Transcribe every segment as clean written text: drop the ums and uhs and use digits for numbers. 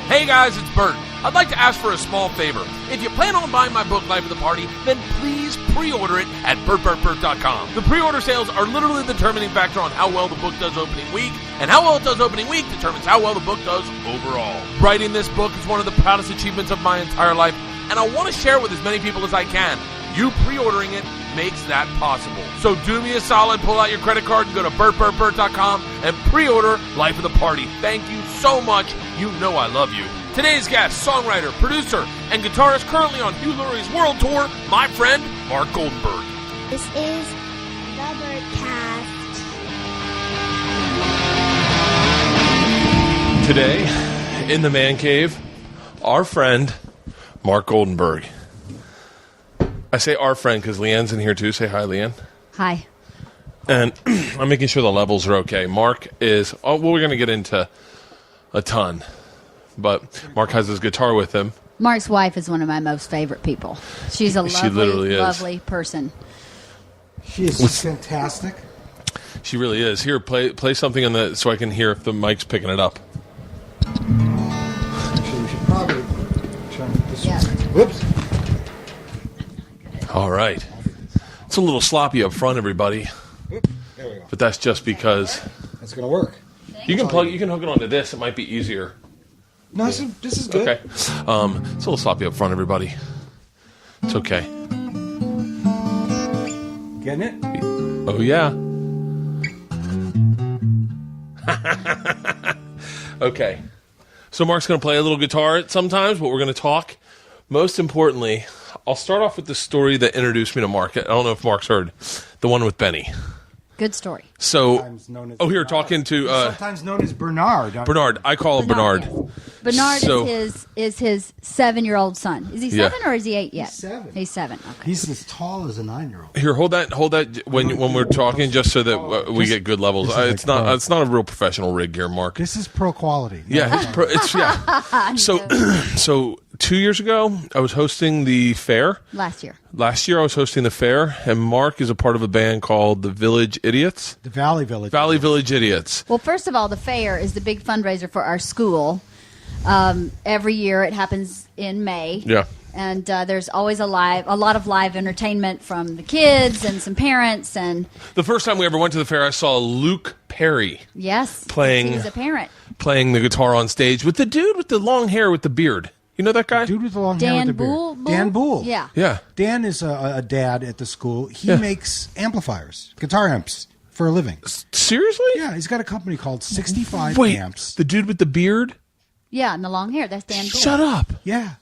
Hey guys, it's Bert. I'd like to ask for a small favor. If you plan on buying my book, Life of the Party, then please pre-order it at BertCast.com. The pre-order sales are literally the determining factor on how well the book does opening week, and how well it does opening week determines how well the book does overall. Writing this book is one of the proudest achievements of my entire life, and I want to share it with as many people as I can. You pre-ordering it makes that possible. So do me a solid, pull out your credit card and go to BertCast.com and pre-order Life of the Party. Thank you so much. You know I love you. Today's guest, songwriter, producer, and guitarist currently on Hugh Laurie's world tour, my friend, Mark Goldenberg. This is the Bertcast. Today, in the Mancave, our friend, Mark Goldenberg. I say our friend because LeeAnn's in here too. Say hi, LeeAnn. Hi. And I'm making sure the levels are okay. Mark is, we're going to get into a ton. But Mark has his guitar with him. Mark's wife is one of my most favorite people. She's a lovely person. She is fantastic. She really is. Here, play something on the so I can hear if the mic's picking it up. Actually, we should probably turn this way. Whoops. All right. It's a little sloppy up front, everybody. There we go. But that's just because That's going to work. you can hook it onto this. It might be easier. No, this is good. Okay. It's a little sloppy up front, everybody. It's okay. Getting it? Oh, yeah. Okay. So Mark's going to play a little guitar sometimes, but we're going to talk. Most importantly, I'll start off with the story that introduced me to Mark. I don't know if Mark's heard. The one with Benny. Good story. So, here talking to... sometimes known as Bernard. Bernard. I call him Bernard. Bernard is his 7-year-old son. Is he 7 or is he 8 yet? He's 7. He's 7. Okay. He's as tall as a 9-year-old. Here, hold that when we're talking, just so that we get good levels. It's not a real professional rig here, Mark. This is pro quality. Yeah, So 2 years ago, I was hosting the fair. Last year I was hosting the fair, and Mark is a part of a band called the Village Idiots. The Valley Village. Village Idiots. Well, first of all, the fair is the big fundraiser for our school. Every year it happens in May. Yeah. And there's always a lot of live entertainment from the kids and some parents. And The first time we ever went to the fair, I saw Luke Perry. Yes. Playing. He was a parent. Playing the guitar on stage with the dude with the long hair with the beard. You know that guy? Dude with the long hair with the beard. Dan Boole. Yeah. Yeah. Dan is a dad at the school. He makes amplifiers, guitar amps, for a living. Seriously? Yeah, he's got a company called 65 Wait, Amps. the dude with the beard? Yeah, and the long hair. That's Dan Boole. Shut up. Yeah.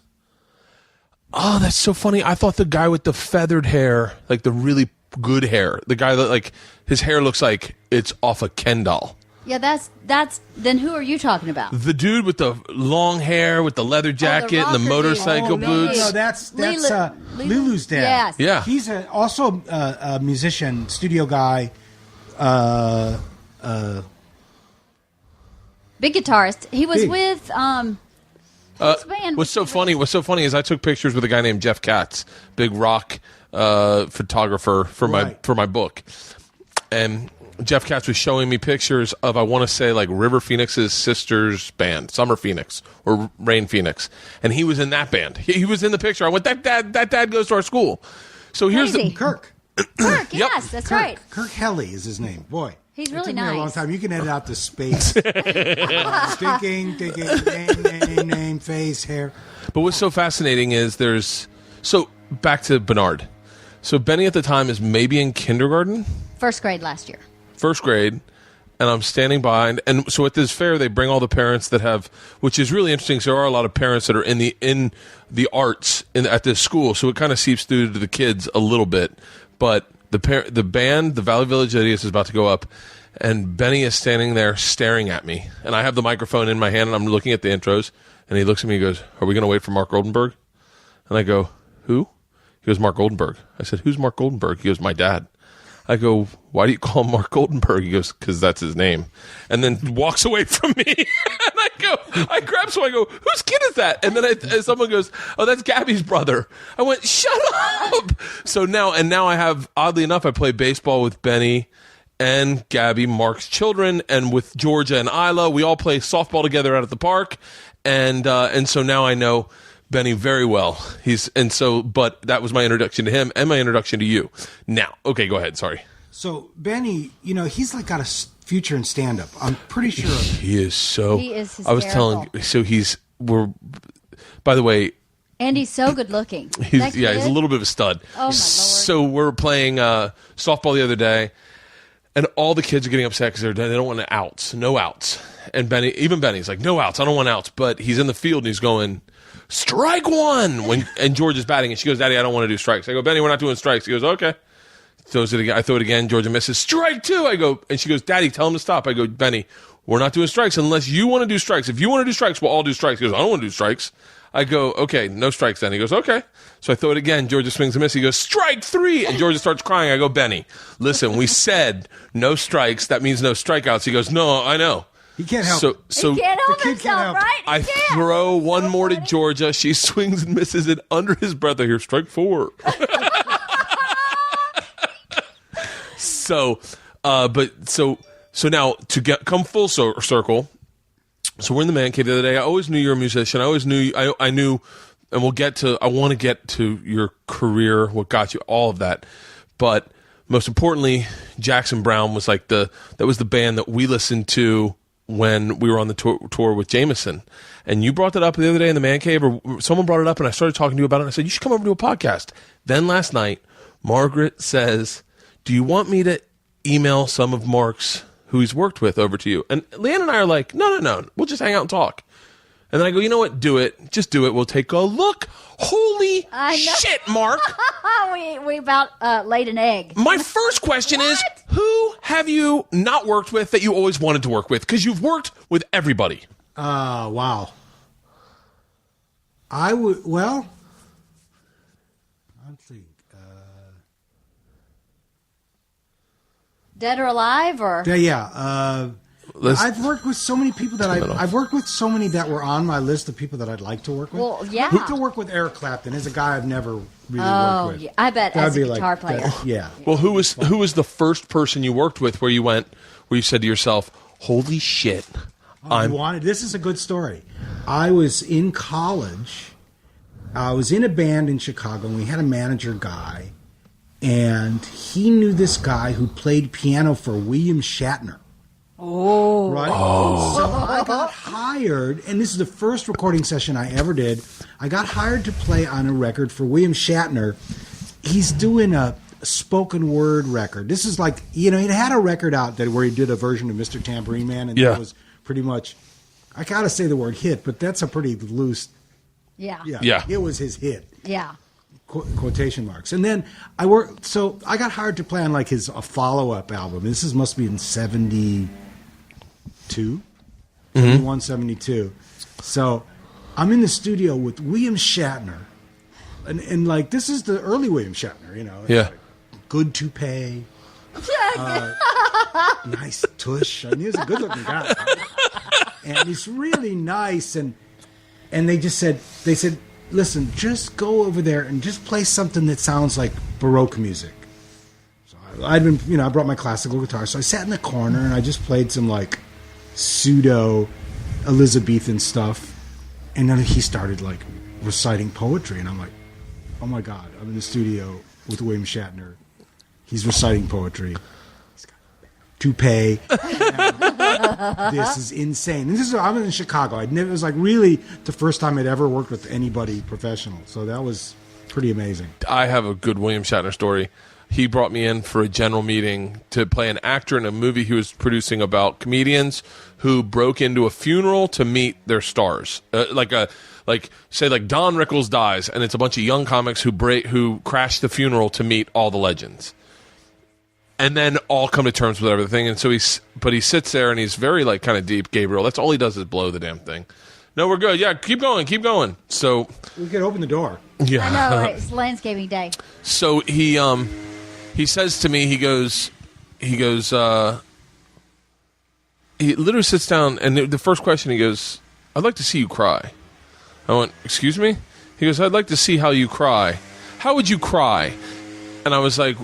Oh, that's so funny. I thought the guy with the feathered hair, like the really good hair, the guy that like his hair looks like it's off a Ken doll. Yeah, that's. Then who are you talking about? The dude with the long hair, with the leather jacket and the rocker motorcycle dude. boots. No, that's Lulu's dad. Yes. Yeah. He's also a musician, studio guy. Big guitarist. He was with What's so funny is I took pictures with a guy named Jeff Katz, big rock photographer for my book, and Jeff Katz was showing me pictures of, I want to say, like River Phoenix's sister's band, Summer Phoenix or Rain Phoenix, and he was in that band. He was in the picture. I went, that dad goes to our school. So here's Crazy. Kirk. Kirk, yes, that's Kirk. right. Kirk Helly is his name. Boy. He's It really took me a long nice. time. You can edit out the space. Thinking, name, face, hair. But what's so fascinating is so back to Bernard. So Benny at the time is maybe in kindergarten, First grade last year. first grade, and I'm standing by, and so at this fair they bring all the parents that have, which is really interesting. So there are a lot of parents that are in the arts at this school, so it kind of seeps through to the kids a little bit. But the band, the Valley Village Idiots, is about to go up, and Benny is standing there staring at me, and I have the microphone in my hand, and I'm looking at the intros, and he looks at me and goes, "Are we going to wait for Mark Goldenberg?" And I go, "Who?" He goes, "Mark Goldenberg." I said, "Who's Mark Goldenberg?" He goes, "My dad." I go, why do you call him Mark Goldenberg? He goes, because that's his name. And then walks away from me. And I grab someone, I go, whose kid is that? And then someone goes, oh, that's Gabby's brother. I went, shut up. So now I have, oddly enough, I play baseball with Benny and Gabby, Mark's children, and with Georgia and Isla. We all play softball together out at the park. And so now I know Benny very well. But that was my introduction to him and my introduction to you. Now, okay, go ahead. Sorry. So Benny, he's like got a future in stand-up. I'm pretty sure. He is so. He is hysterical. I was telling. So by the way. And he's so good looking. He's a little bit of a stud. Oh my Lord. So we're playing softball the other day, and all the kids are getting upset because they don't want outs, no outs. And Benny's like, no outs, I don't want outs. But he's in the field and he's going, strike one. And George is batting and she goes, Daddy, I don't want to do strikes. I go, Benny, we're not doing strikes. He goes, okay. Throws it again. I throw it again. Georgia misses. Strike two. I go, and she goes, Daddy, tell him to stop. I go, Benny, we're not doing strikes unless you want to do strikes. If you want to do strikes, we'll all do strikes. He goes, I don't want to do strikes. I go, okay, no strikes then. He goes, okay. So I throw it again. Georgia swings and misses. He goes, strike three. And Georgia starts crying. I go, Benny, listen, we said no strikes. That means no strikeouts. He goes, no, I know. He can't help. So he can't help the kid himself, can't help. right? I throw one more to Georgia. She swings and misses it under his breath. I hear strike four. So now to come full circle. So we're in the man cave the other day. I always knew you're a musician. I always knew. I knew, and I want to get to your career, what got you, all of that. But most importantly, Jackson Browne was that was the band that we listened to when we were on the tour with Jameson. And you brought that up the other day in the man cave, or someone brought it up, and I started talking to you about it. And I said, you should come over to a podcast. Then last night, Margaret says, do you want me to email some of Mark's who he's worked with over to you? And LeeAnn and I are like, no, we'll just hang out and talk. And then I go, you know what? Do it. Just do it. We'll take a look. Holy shit, Mark. we about laid an egg. My first question is, who have you not worked with that you always wanted to work with? Because you've worked with everybody. Wow. Let's see. Dead or alive, or I've worked with so many people that I've worked with so many that were on my list of people that I'd like to work with. Well, yeah. To work with Eric Clapton is a guy I've never really worked with. Yeah. I bet as a guitar player. Yeah. Well, who was the first person you worked with where you said to yourself, "Holy shit"? This is a good story. I was in college. I was in a band in Chicago, and we had a manager guy, and he knew this guy who played piano for William Shatner. Oh. Right? Oh. So I got hired, and this is the first recording session I ever did. I got hired to play on a record for William Shatner. He's doing a spoken word record. This is like, he had a record out where he did a version of Mr. Tambourine Man, and that was pretty much, I gotta say the word hit, but that's a pretty loose. Yeah. It was his hit. Yeah. Quotation marks. And then I got hired to play on a follow-up album. This must be in 72, 71, 72. So I'm in the studio with William Shatner, and this is the early William Shatner, good toupee, nice tush. I mean, he's a good-looking guy, and he's really nice. And they said, listen, just go over there and just play something that sounds like Baroque music. So I brought my classical guitar, so I sat in the corner and I just played some pseudo Elizabethan stuff, and then he started reciting poetry, and I'm like, oh my God, I'm in the studio with William Shatner. He's reciting poetry. He's got a toupee. This is insane. And I was in Chicago. It was really the first time I'd ever worked with anybody professional. So that was pretty amazing. I have a good William Shatner story. He brought me in for a general meeting to play an actor in a movie he was producing about comedians who broke into a funeral to meet their stars. Say Don Rickles dies, and it's a bunch of young comics who crash the funeral to meet all the legends. And then all come to terms with everything. And so he sits there and he's very kind of deep, Gabriel. That's all he does is blow the damn thing. No, we're good. Yeah, keep going. So we could open the door. Yeah. I know, right? It's landscaping day. So he he says to me, he literally sits down, and the first question he goes, "I'd like to see you cry." I went, "Excuse me?" He goes, "I'd like to see how you cry. How would you cry?" And I was like,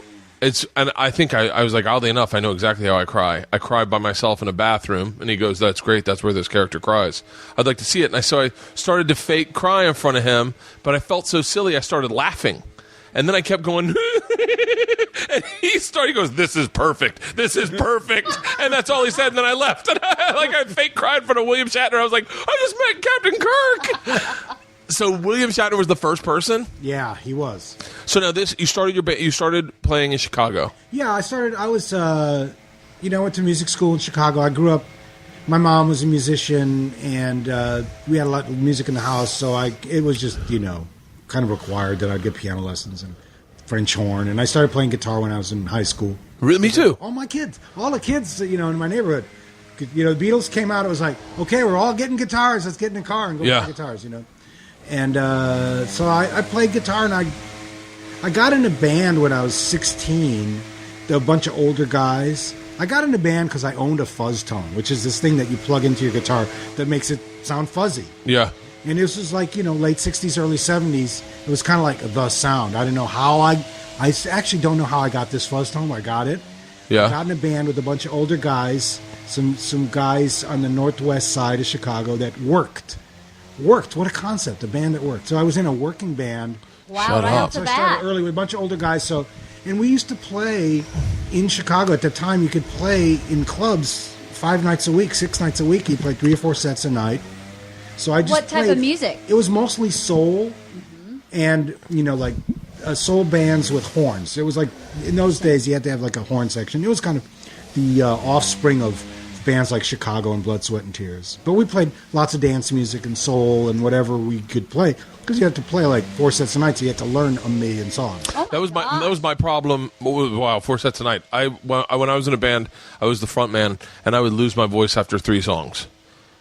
and I think I was like, oddly enough, I know exactly how I cry. I cry by myself in a bathroom, and he goes, "That's great. That's where this character cries. I'd like to see it." And so I started to fake cry in front of him, but I felt so silly, I started laughing. And then I kept going, and he goes, "This is perfect. This is perfect." And that's all he said, and then I left. And I fake cried in front of William Shatner. I was like, "I just met Captain Kirk." So William Shatner was the first person? Yeah, he was. So now you started playing in Chicago. Yeah, I was, went to music school in Chicago. I grew up, my mom was a musician, and we had a lot of music in the house, so it was just, kind of required that I'd get piano lessons and French horn. And I started playing guitar when I was in high school. Really? Me too. All the kids, in my neighborhood. The Beatles came out, it was like, okay, we're all getting guitars, let's get in the car and go play guitars, And so I played guitar, and I got in a band when I was 16, a bunch of older guys. I got in a band because I owned a fuzz tone, which is this thing that you plug into your guitar that makes it sound fuzzy. Yeah. And this was like, late 60s, early 70s. It was kind of like the sound. I didn't know how I actually don't know how I got this fuzz tone. I got it. Yeah. I got in a band with a bunch of older guys, some guys on the northwest side of Chicago that worked. What a concept, a band that worked. So I was in a working band. Wow, Shut right up. off the So I bat. started early with a bunch of older guys. And we used to play in Chicago. At the time, you could play in clubs 5 nights a week, 6 nights a week. You play 3 or 4 sets a night. So I just What type of music? It was mostly soul, and soul bands with horns. It was like in those days you had to have like a horn section. It was kind of the offspring of bands like Chicago and Blood, Sweat, and Tears. But we played lots of dance music and soul and whatever we could play, because you had to play like 4 sets a night, so you had to learn a million songs. Oh That was my problem. Wow, 4 sets a night. When I was in a band, I was the front man, and I would lose my voice after 3 songs,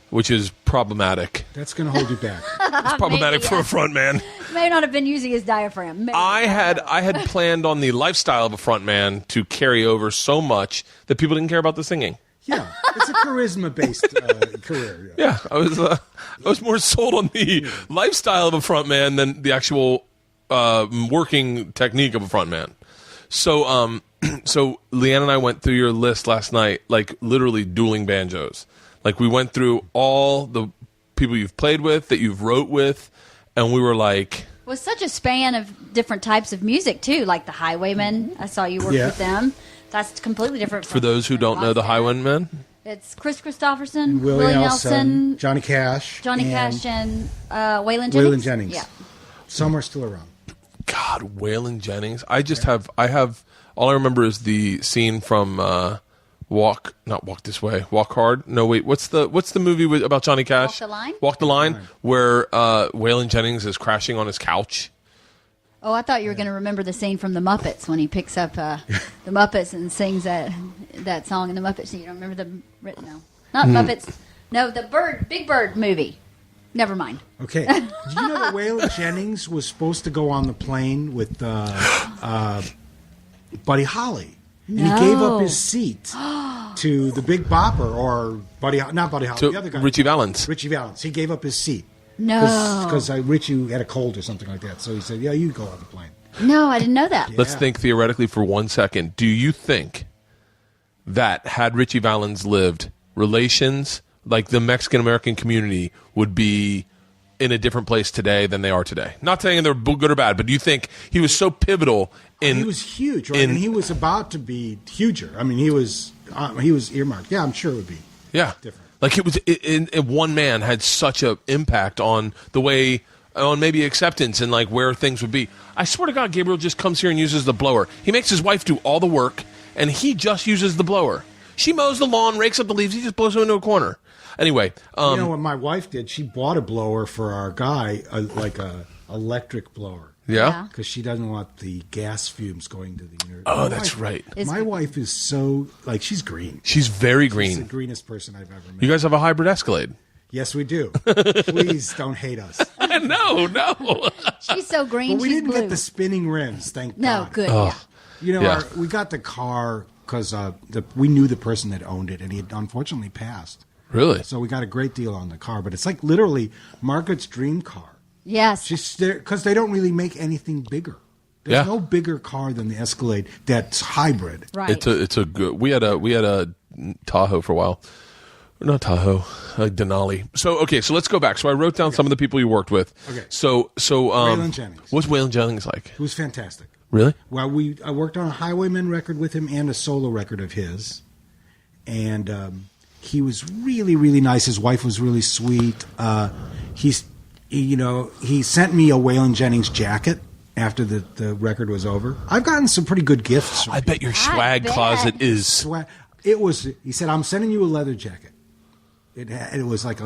which is problematic. That's going to hold you back. It's problematic for a front man. May not have been using his diaphragm. I had planned on the lifestyle of a front man to carry over so much that people didn't care about the singing. Yeah, it's a charisma-based career. Yeah, I was more sold on the lifestyle of a front man than the actual working technique of a front man. So, so LeeAnn and I went through your list last night, like literally dueling banjos. Like we went through all the people you've played with, that you've wrote with, and we were like... Was such a span of different types of music, too, like the Highwaymen. I saw you work with them. That's completely different. For those who don't know the Highwaymen, it's Chris Christopherson, Willie Nelson, Johnny Cash, and Waylon Jennings. Waylon Jennings. Yeah. Some are still around. God, Waylon Jennings. I have all I remember is the scene from Walk Hard. No, wait, what's the movie about Johnny Cash? Walk the Line, where Waylon Jennings is crashing on his couch. Oh, I thought you were going to remember the scene from The Muppets when he picks up the Muppets and sings that song in The Muppets. You don't remember no, not Muppets. No, the Big Bird movie. Never mind. Okay. Did you know that Waylon Jennings was supposed to go on the plane with Buddy Holly? And he gave up his seat to the Big Bopper, or not Buddy Holly, the other guy. Richie Valens. Richie Valens. He gave up his seat. No. Because Richie had a cold or something like that. So he said, yeah, you go on the plane. No, I didn't know that. Yeah. Let's think theoretically for 1 second. Do you think that had Richie Valens lived, relations, like the Mexican-American community, would be in a different place today than they are today? Not saying they're good or bad, but do you think he was so pivotal in... He was huge, right? And he was about to be huger. I mean, he was earmarked. Yeah, I'm sure it would be different. Like one man had such an impact on the way, on maybe acceptance and like where things would be. I swear to God, Gabriel just comes here and uses the blower. He makes his wife do all the work, and he just uses the blower. She mows the lawn, rakes up the leaves. He just blows them into a corner. Anyway, you know what my wife did? She bought a blower for our guy, like a electric blower. Yeah, because she doesn't want the gas fumes going to the unit. Oh, that's right. My wife is so she's green. She's very green. She's the greenest person I've ever met. You guys have a hybrid Escalade. Yes, we do. Please don't hate us. No. She's so green. But we she's didn't blue. get the spinning rims. Thank God. No, good. Oh. Yeah. You know, Yeah. we got the car because we knew the person that owned it, and he had unfortunately passed. Really? So we got a great deal on the car, but it's like literally Margaret's dream car. Yes. She's there because they don't really make anything bigger. There's no bigger car than the Escalade that's hybrid. Right. It's a good. We had a Tahoe for a while. Not Tahoe, Denali. So let's go back. So I wrote down some of the people you worked with. Okay. So Waylon Jennings. What's Waylon Jennings like? It was fantastic. Really? Well, I worked on a Highwayman record with him and a solo record of his, and he was really, really nice. His wife was really sweet. He sent me a Waylon Jennings jacket after the record was over. I've gotten some pretty good gifts. I bet your swag closet is. It was. He said, "I'm sending you a leather jacket." It was like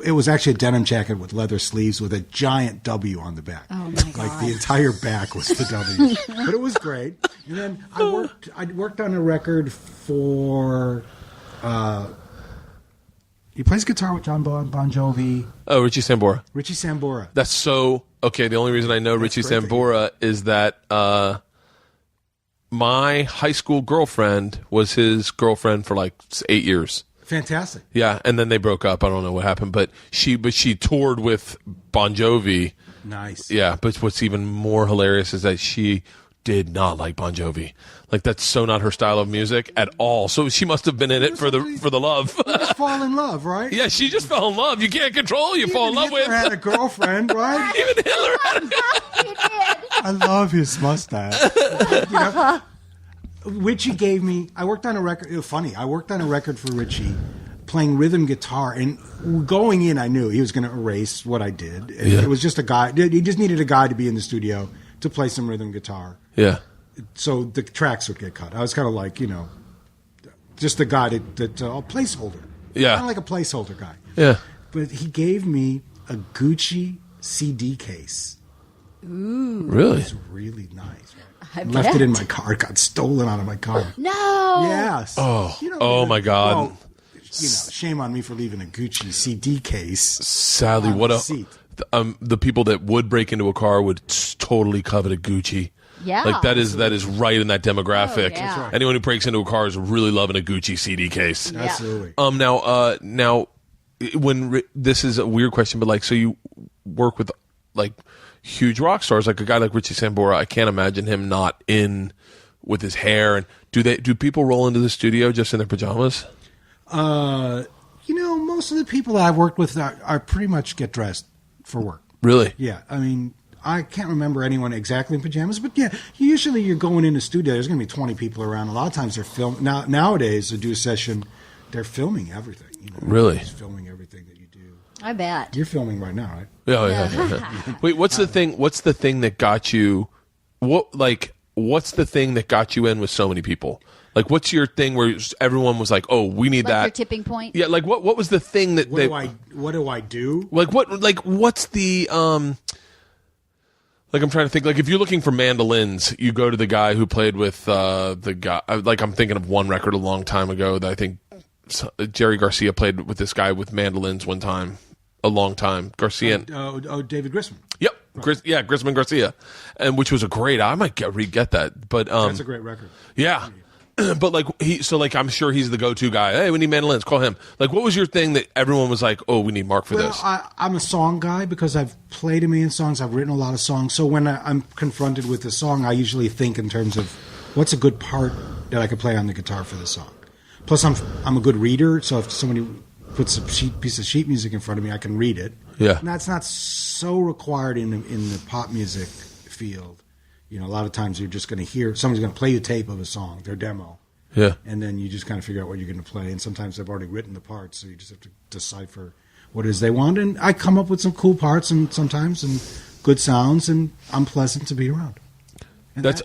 it was actually a denim jacket with leather sleeves with a giant W on the back. Oh my God! Like the entire back was the W, but it was great. And then I worked on a record for. He plays guitar with Bon Jovi. Oh, Richie Sambora. Richie Sambora. That's so okay. The only reason I know Richie Sambora is that my high school girlfriend was his girlfriend for like 8 years. Fantastic. Yeah, and then they broke up. I don't know what happened, but she toured with Bon Jovi. Nice. Yeah, but what's even more hilarious is that she did not like Bon Jovi. Like that's so not her style of music at all. So she must have been in it for the love. Just fall in love, right? Yeah, she just fell in love. You can't control. You fall in love Hitler with. had a girlfriend, right? Even Hitler had. He did. I love his mustache. Richie gave me. I worked on a record. It was funny. I worked on a record for Richie, playing rhythm guitar, and going in, I knew he was going to erase what I did. And It was just a guy. He just needed a guy to be in the studio to play some rhythm guitar. Yeah. So the tracks would get cut. I was kind of like, just a guy that a placeholder. Yeah. Kind of like a placeholder guy. Yeah. But he gave me a Gucci CD case. Ooh. Really? It was really nice. I Left bet. it in my car. It got stolen out of my car. No. Yes. Oh my God. Well, shame on me for leaving a Gucci CD case. Sadly, on what the a seat. the people that would break into a car would totally covet a Gucci. Yeah. Like that is right in that demographic. Oh, yeah. That's right. Anyone who breaks into a car is really loving a Gucci CD case. Yeah. Absolutely. Now, when this is a weird question, but like, so you work with like huge rock stars, like a guy like Richie Sambora. I can't imagine him not in with his hair. And do people roll into the studio just in their pajamas? Most of the people that I've worked with are pretty much get dressed for work. Really? Yeah. I mean, I can't remember anyone exactly in pajamas, but yeah, usually you're going in a studio. There's going to be 20 people around. A lot of times they're filming. Nowadays, to do a session, they're filming everything. Really? Just filming everything that you do. I bet. You're filming right now, right? Yeah. Wait, what's the thing? What's the thing that got you? What's the thing that got you in with so many people? Like, what's your thing where everyone was like, "Oh, we need Like that." your tipping point. Yeah. Like, what was the thing that What do I do? Like what? Like what's the Like I'm trying to think. Like if you're looking for mandolins, you go to the guy who played with the guy. Like I'm thinking of one record a long time ago that I think Jerry Garcia played with this guy with mandolins one time, a long time. Garcia. David Grisman. Yep. Right. Grisman Garcia, and which was a great. I might re-get that, but That's a great record. Yeah. But like I'm sure he's the go-to guy. Hey, we need mandolins. Call him. Like, what was your thing that everyone was like, "Oh, we need Mark for this"? I'm a song guy because I've played a million songs. I've written a lot of songs. So when I'm confronted with a song, I usually think in terms of what's a good part that I could play on the guitar for the song. Plus, I'm a good reader. So if somebody puts a piece of sheet music in front of me, I can read it. Yeah, and that's not so required in the pop music field. A lot of times you're just going to hear somebody's going to play the tape of a song, their demo. Yeah. And then you just kind of figure out what you're going to play. And sometimes they've already written the parts, so you just have to decipher what it is they want. And I come up with some cool parts and sometimes and good sounds, and I'm pleasant to be around. And that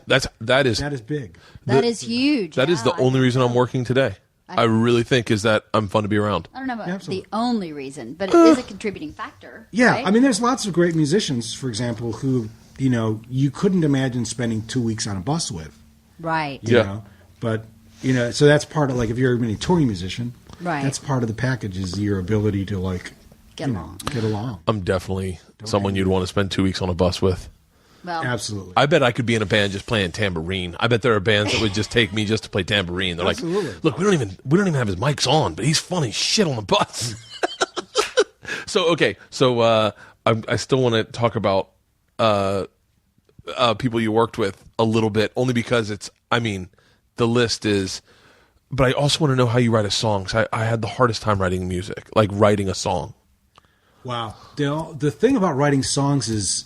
is big. That is huge. That is the only reason I'm working today. I really think is that I'm fun to be around. I don't know about Absolutely. the only reason, but it is a contributing factor. Yeah, right? I mean, there's lots of great musicians, for example, who you couldn't imagine spending 2 weeks on a bus with. Right. You know? But, so that's part of, like, if you're a touring musician, right. That's part of the package is your ability to, get along. Get along. I'm definitely someone you'd want to spend 2 weeks on a bus with. Well, Absolutely. I bet I could be in a band just playing tambourine. I bet there are bands that would just take me just to play tambourine. They're Absolutely. like, look, we don't even have his mics on, but he's funny shit on the bus. So I still want to talk about people you worked with a little bit, only because the list is. But I also want to know how you write a song. 'Cause I had the hardest time writing music, like writing a song. Wow. The thing about writing songs is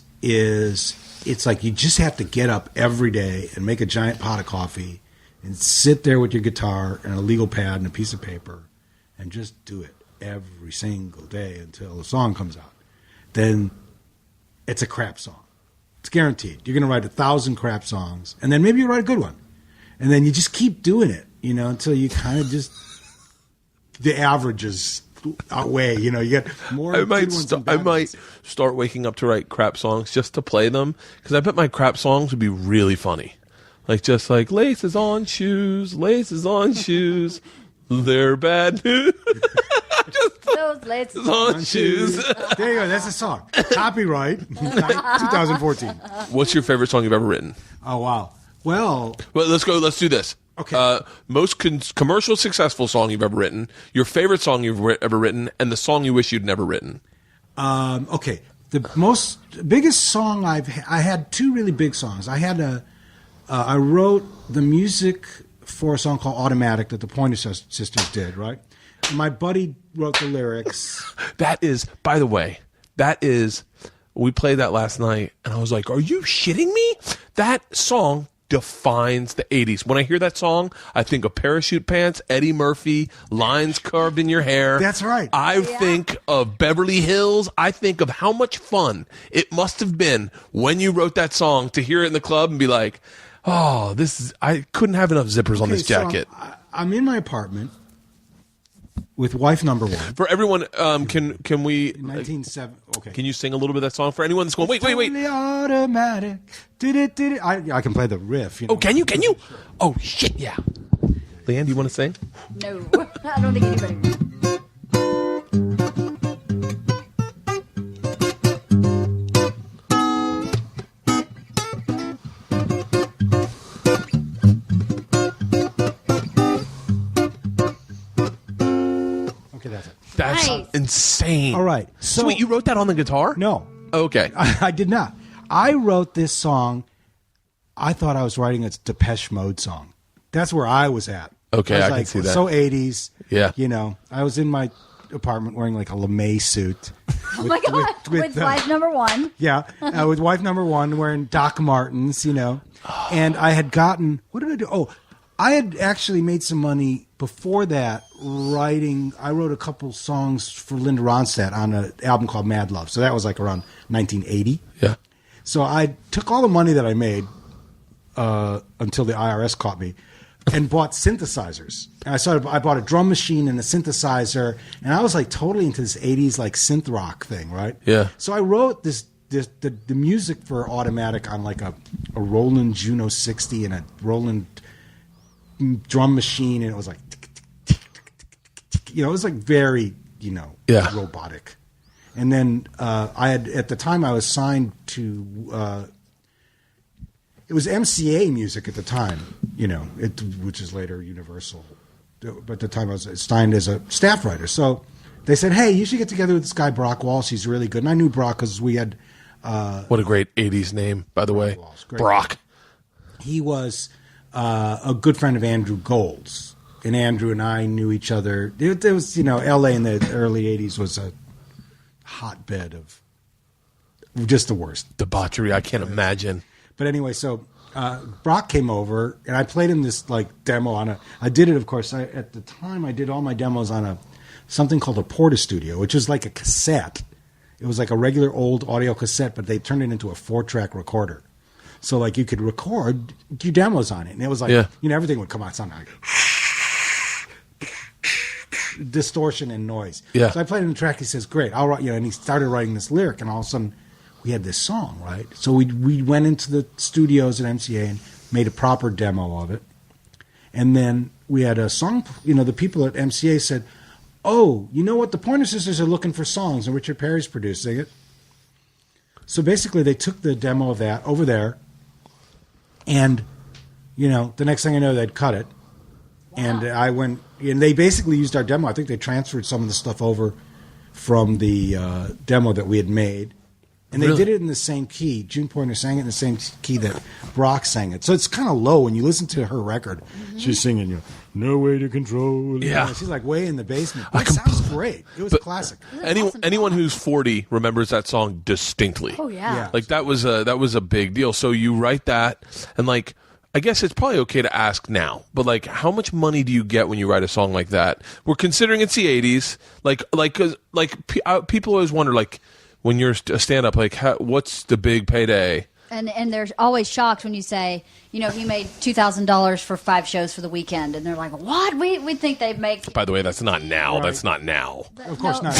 it's like you just have to get up every day and make a giant pot of coffee and sit there with your guitar and a legal pad and a piece of paper and just do it every single day until the song comes out. Then it's a crap song. It's guaranteed. You're going to write 1,000 crap songs, and then maybe you write a good one. And then you just keep doing it, until you kind of just the averages outweigh. You get more. I might start waking up to write crap songs just to play them, because I bet my crap songs would be really funny. Just like laces on shoes, they're bad news. those laces on shoes. There you go. That's a song. Copyright 2014. What's your favorite song you've ever written? Oh wow. Well, let's go. Let's do this. Okay. Most commercial successful song you've ever written, your favorite song you've ever written, and the song you wish you'd never written. Okay. The biggest song I had two really big songs. I wrote the music for a song called Automatic that the Pointer Sisters did, right? And my buddy wrote the lyrics. That is, by the way, we played that last night, and I was like, are you shitting me? That song defines the 80s. When I hear that song, I think of parachute pants, Eddie Murphy, lines carved in your hair. That's right. I think of Beverly Hills. I think of how much fun it must have been when you wrote that song to hear it in the club and be like, oh, I couldn't have enough zippers on this jacket. So I'm in my apartment with wife number one. For everyone, can we... 1970. Okay. Can you sing a little bit of that song for anyone that's going, wait. Totally automatic. Did it. I can play the riff. Oh, can you? Sure. Oh, shit, yeah. LeeAnn, do you want to sing? No, I don't think anybody will. That's nice. Insane. All right. So wait, you wrote that on the guitar? No. Okay. I did not. I wrote this song. I thought I was writing a Depeche Mode song. That's where I was at. Okay, I can see that. So 80s. Yeah. I was in my apartment wearing like a LeMay suit. Oh my God. With wife number one. Yeah. With wife number one wearing Doc Martens, And I had gotten, what did I do? Oh, I had actually made some money before that writing. I wrote a couple songs for Linda Ronstadt on an album called Mad Love. So that was like around 1980. Yeah. So I took all the money that I made until the IRS caught me and bought synthesizers. And I bought a drum machine and a synthesizer, and I was like totally into this 80s like synth rock thing, right? Yeah. So I wrote the music for Automatic on like a Roland Juno 60 and a Roland drum machine, and it was like it was like very robotic. And then I had, at the time I was signed to it was MCA Music at the time, which is later Universal, but at the time I was signed as a staff writer. So they said, hey, you should get together with this guy Brock Walsh, he's really good. And I knew Brock because we had what a great 80s name, by the way. Brock. He was a good friend of Andrew Gold's, and Andrew and I knew each other. It was, L.A. in the early 80s was a hotbed of just the worst. Debauchery, I can't imagine. But anyway, so Brock came over, and I played him this, demo I did it, of course, at the time I did all my demos on something called a Porta Studio, which is like a cassette. It was like a regular old audio cassette, but they turned it into a 4-track recorder. So, you could record your demos on it. And it was everything would come out sounding like distortion and noise. Yeah. So I played him the track. He says, great, I'll write, and he started writing this lyric. And all of a sudden, we had this song, right? So we went into the studios at MCA and made a proper demo of it. And then we had a song, the people at MCA said, oh, you know what? The Pointer Sisters are looking for songs, and Richard Perry's producing it. So basically, they took the demo of that over there, and the next thing I know, they'd cut it, and I went, and they basically used our demo. I think they transferred some of the stuff over from the demo that we had made, and they did it in the same key. June Pointer sang it in the same key that Brock sang it. So it's kind of low when you listen to her record. Mm-hmm. She's singing, "No way to control." Yeah, she's like way in the basement. It sounds great. It was classic. Anyone who's 40 remembers that song distinctly. Oh yeah. Like that was a big deal. So you write that, and like, I guess it's probably okay to ask now, but like, how much money do you get when you write a song like that? We're considering it's the 80s. Cause people always wonder, like, when you're a stand-up, like, what's the big payday? And they're always shocked when you say, he made $2,000 for 5 shows for the weekend, and they're like, "What? We think they make." By the way, that's not now. Right. That's not now. Of course not.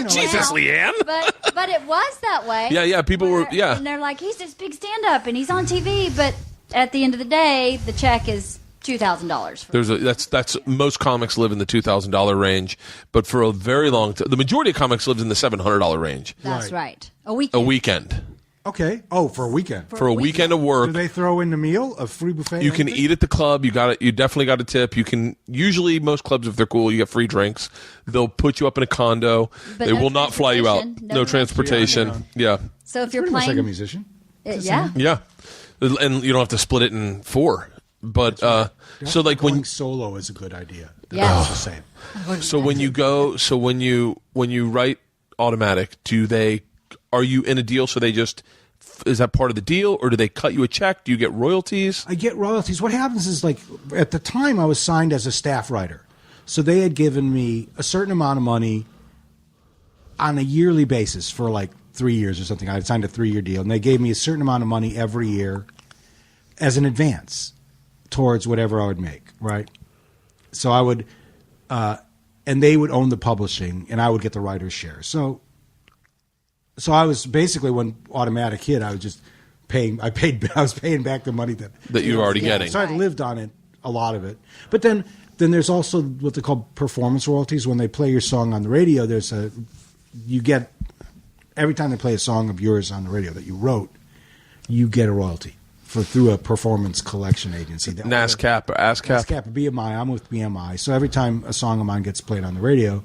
Jesus, LeeAnn. But it was that way. Yeah. People were. Yeah. And they're like, "He's this big stand-up, and he's on TV," but at the end of the day, the check is $2,000. That's most comics live in the $2,000 range, but for a very long time, the majority of comics lived in the $700 range. That's right. A weekend. Okay. Oh, for a weekend. For a weekend of work. Do they throw in the meal, a free buffet? You can eat at the club. You definitely got a tip. You can usually, most clubs, if they're cool, you get free drinks. They'll put you up in a condo. But they no will not fly you out. No transportation. Yeah. So if you're pretty playing, much like a musician. Yeah. And you don't have to split it in 4. But so like going solo is a good idea. Yeah. That's the same. So when you write Automatic, are you in a deal? So is that part of the deal, or do they cut you a check? Do you get royalties? I get royalties. What happens is, like, at the time I was signed as a staff writer, so they had given me a certain amount of money on a yearly basis for like 3 years or something. I had signed a 3-year deal, and they gave me a certain amount of money every year as an advance towards whatever I would make, right? So I would, and they would own the publishing, and I would get the writer's share. So I was basically, when Automatic hit, I was just paying. I was paying back the money that you were already getting. So I lived on it, a lot of it. But then there's also what they call performance royalties. When they play your song on the radio, you get, every time they play a song of yours on the radio that you wrote, you get a royalty through a performance collection agency. NASCAP or ASCAP? NASCAP or BMI. I'm with BMI. So every time a song of mine gets played on the radio,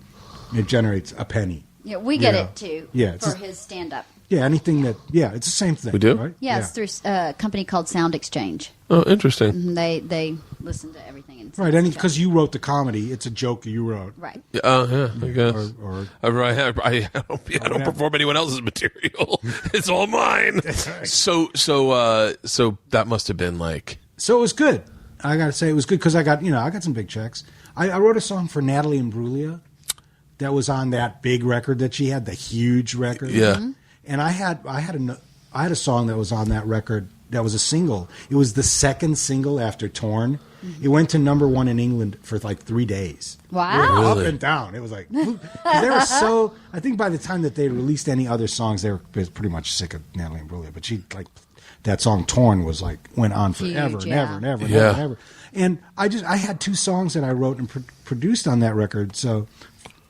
it generates a penny. Yeah, we get it too. Yeah, for his stand-up. Yeah, anything that. Yeah, it's the same thing. We do? Right? Yeah, it's through a company called Sound Exchange. Oh, interesting. Mm-hmm. They listen to everything. Right, and because you wrote the comedy, it's a joke you wrote. Right. Yeah, I guess. I don't perform anyone else's material. It's all mine. Right. So that must have been like. So it was good. I got to say, it was good because I got some big checks. I wrote a song for Natalie Imbruglia that was on that big record that she had, the huge record. Yeah. Mm-hmm. And I had a song that was on that record that was a single. It was the second single after Torn. Mm-hmm. It went to #1 in England for like 3 days. Wow. Really? Up and down. It was like, they were so, I think by the time that they released any other songs, they were pretty much sick of Natalie Imbruglia. But that song Torn was like, went on forever and ever and ever and ever and ever. And I had 2 songs that I wrote and produced on that record. So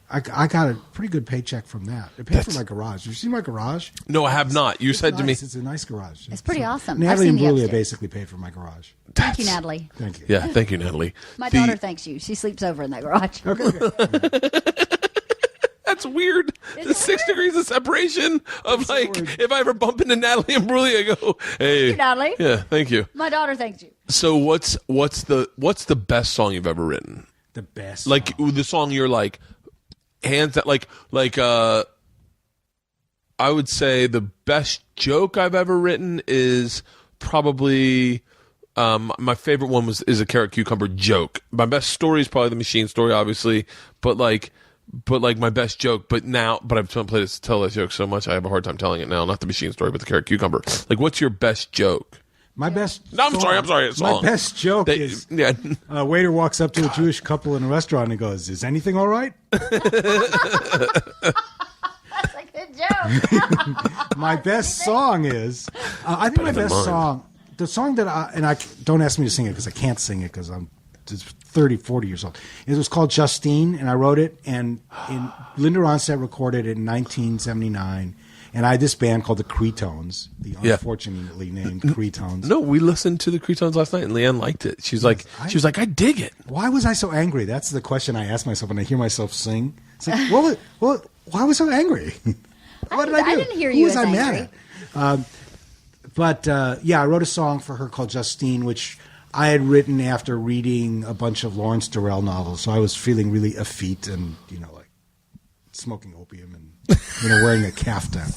I got a pretty good paycheck from that. It paid for my garage. Have you seen my garage? No, I have not. You said nice. to me. It's a nice garage. It's pretty awesome. Natalie Imbruglia basically paid for my garage. Thank you, Natalie. Thank you. Yeah, thank you, Natalie. My daughter thanks you. She sleeps over in that garage. Okay. That's weird. The 6 degrees of separation of like, if I ever bump into Natalie Imbruglia, I go, "Hey, thank you, Natalie." Yeah, thank you. My daughter thanks you. So what's the best song you've ever written? The best, like the song you're like, hands that like I would say the best joke I've ever written is probably my favorite one is a carrot cucumber joke. My best story is probably the machine story, obviously, but my best joke. But I've played to tell that joke so much I have a hard time telling it now. Not the machine story, but the carrot cucumber. Like, what's your best joke? My best. No, I'm sorry. It's my best joke is a waiter walks up to a Jewish couple in a restaurant and goes, "Is anything all right?" That's a good joke. My best song is, I think my best song, the song that I don't ask me to sing it because I can't sing it because I'm 30, 40 years old. It was called Justine, and I wrote it, and Linda Ronstadt recorded it in 1979. And I had this band called the Cretones, the unfortunately named Cretones. No, we listened to the Cretones last night, and LeeAnn liked it. She was like, I dig it. Why was I so angry? That's the question I ask myself when I hear myself sing. It's like, why was I so angry? What did I do? I didn't hear you as angry. Mad at? But I wrote a song for her called Justine, which I had written after reading a bunch of Lawrence Durrell novels. So I was feeling really effete and, like smoking opium and, wearing a kaftan.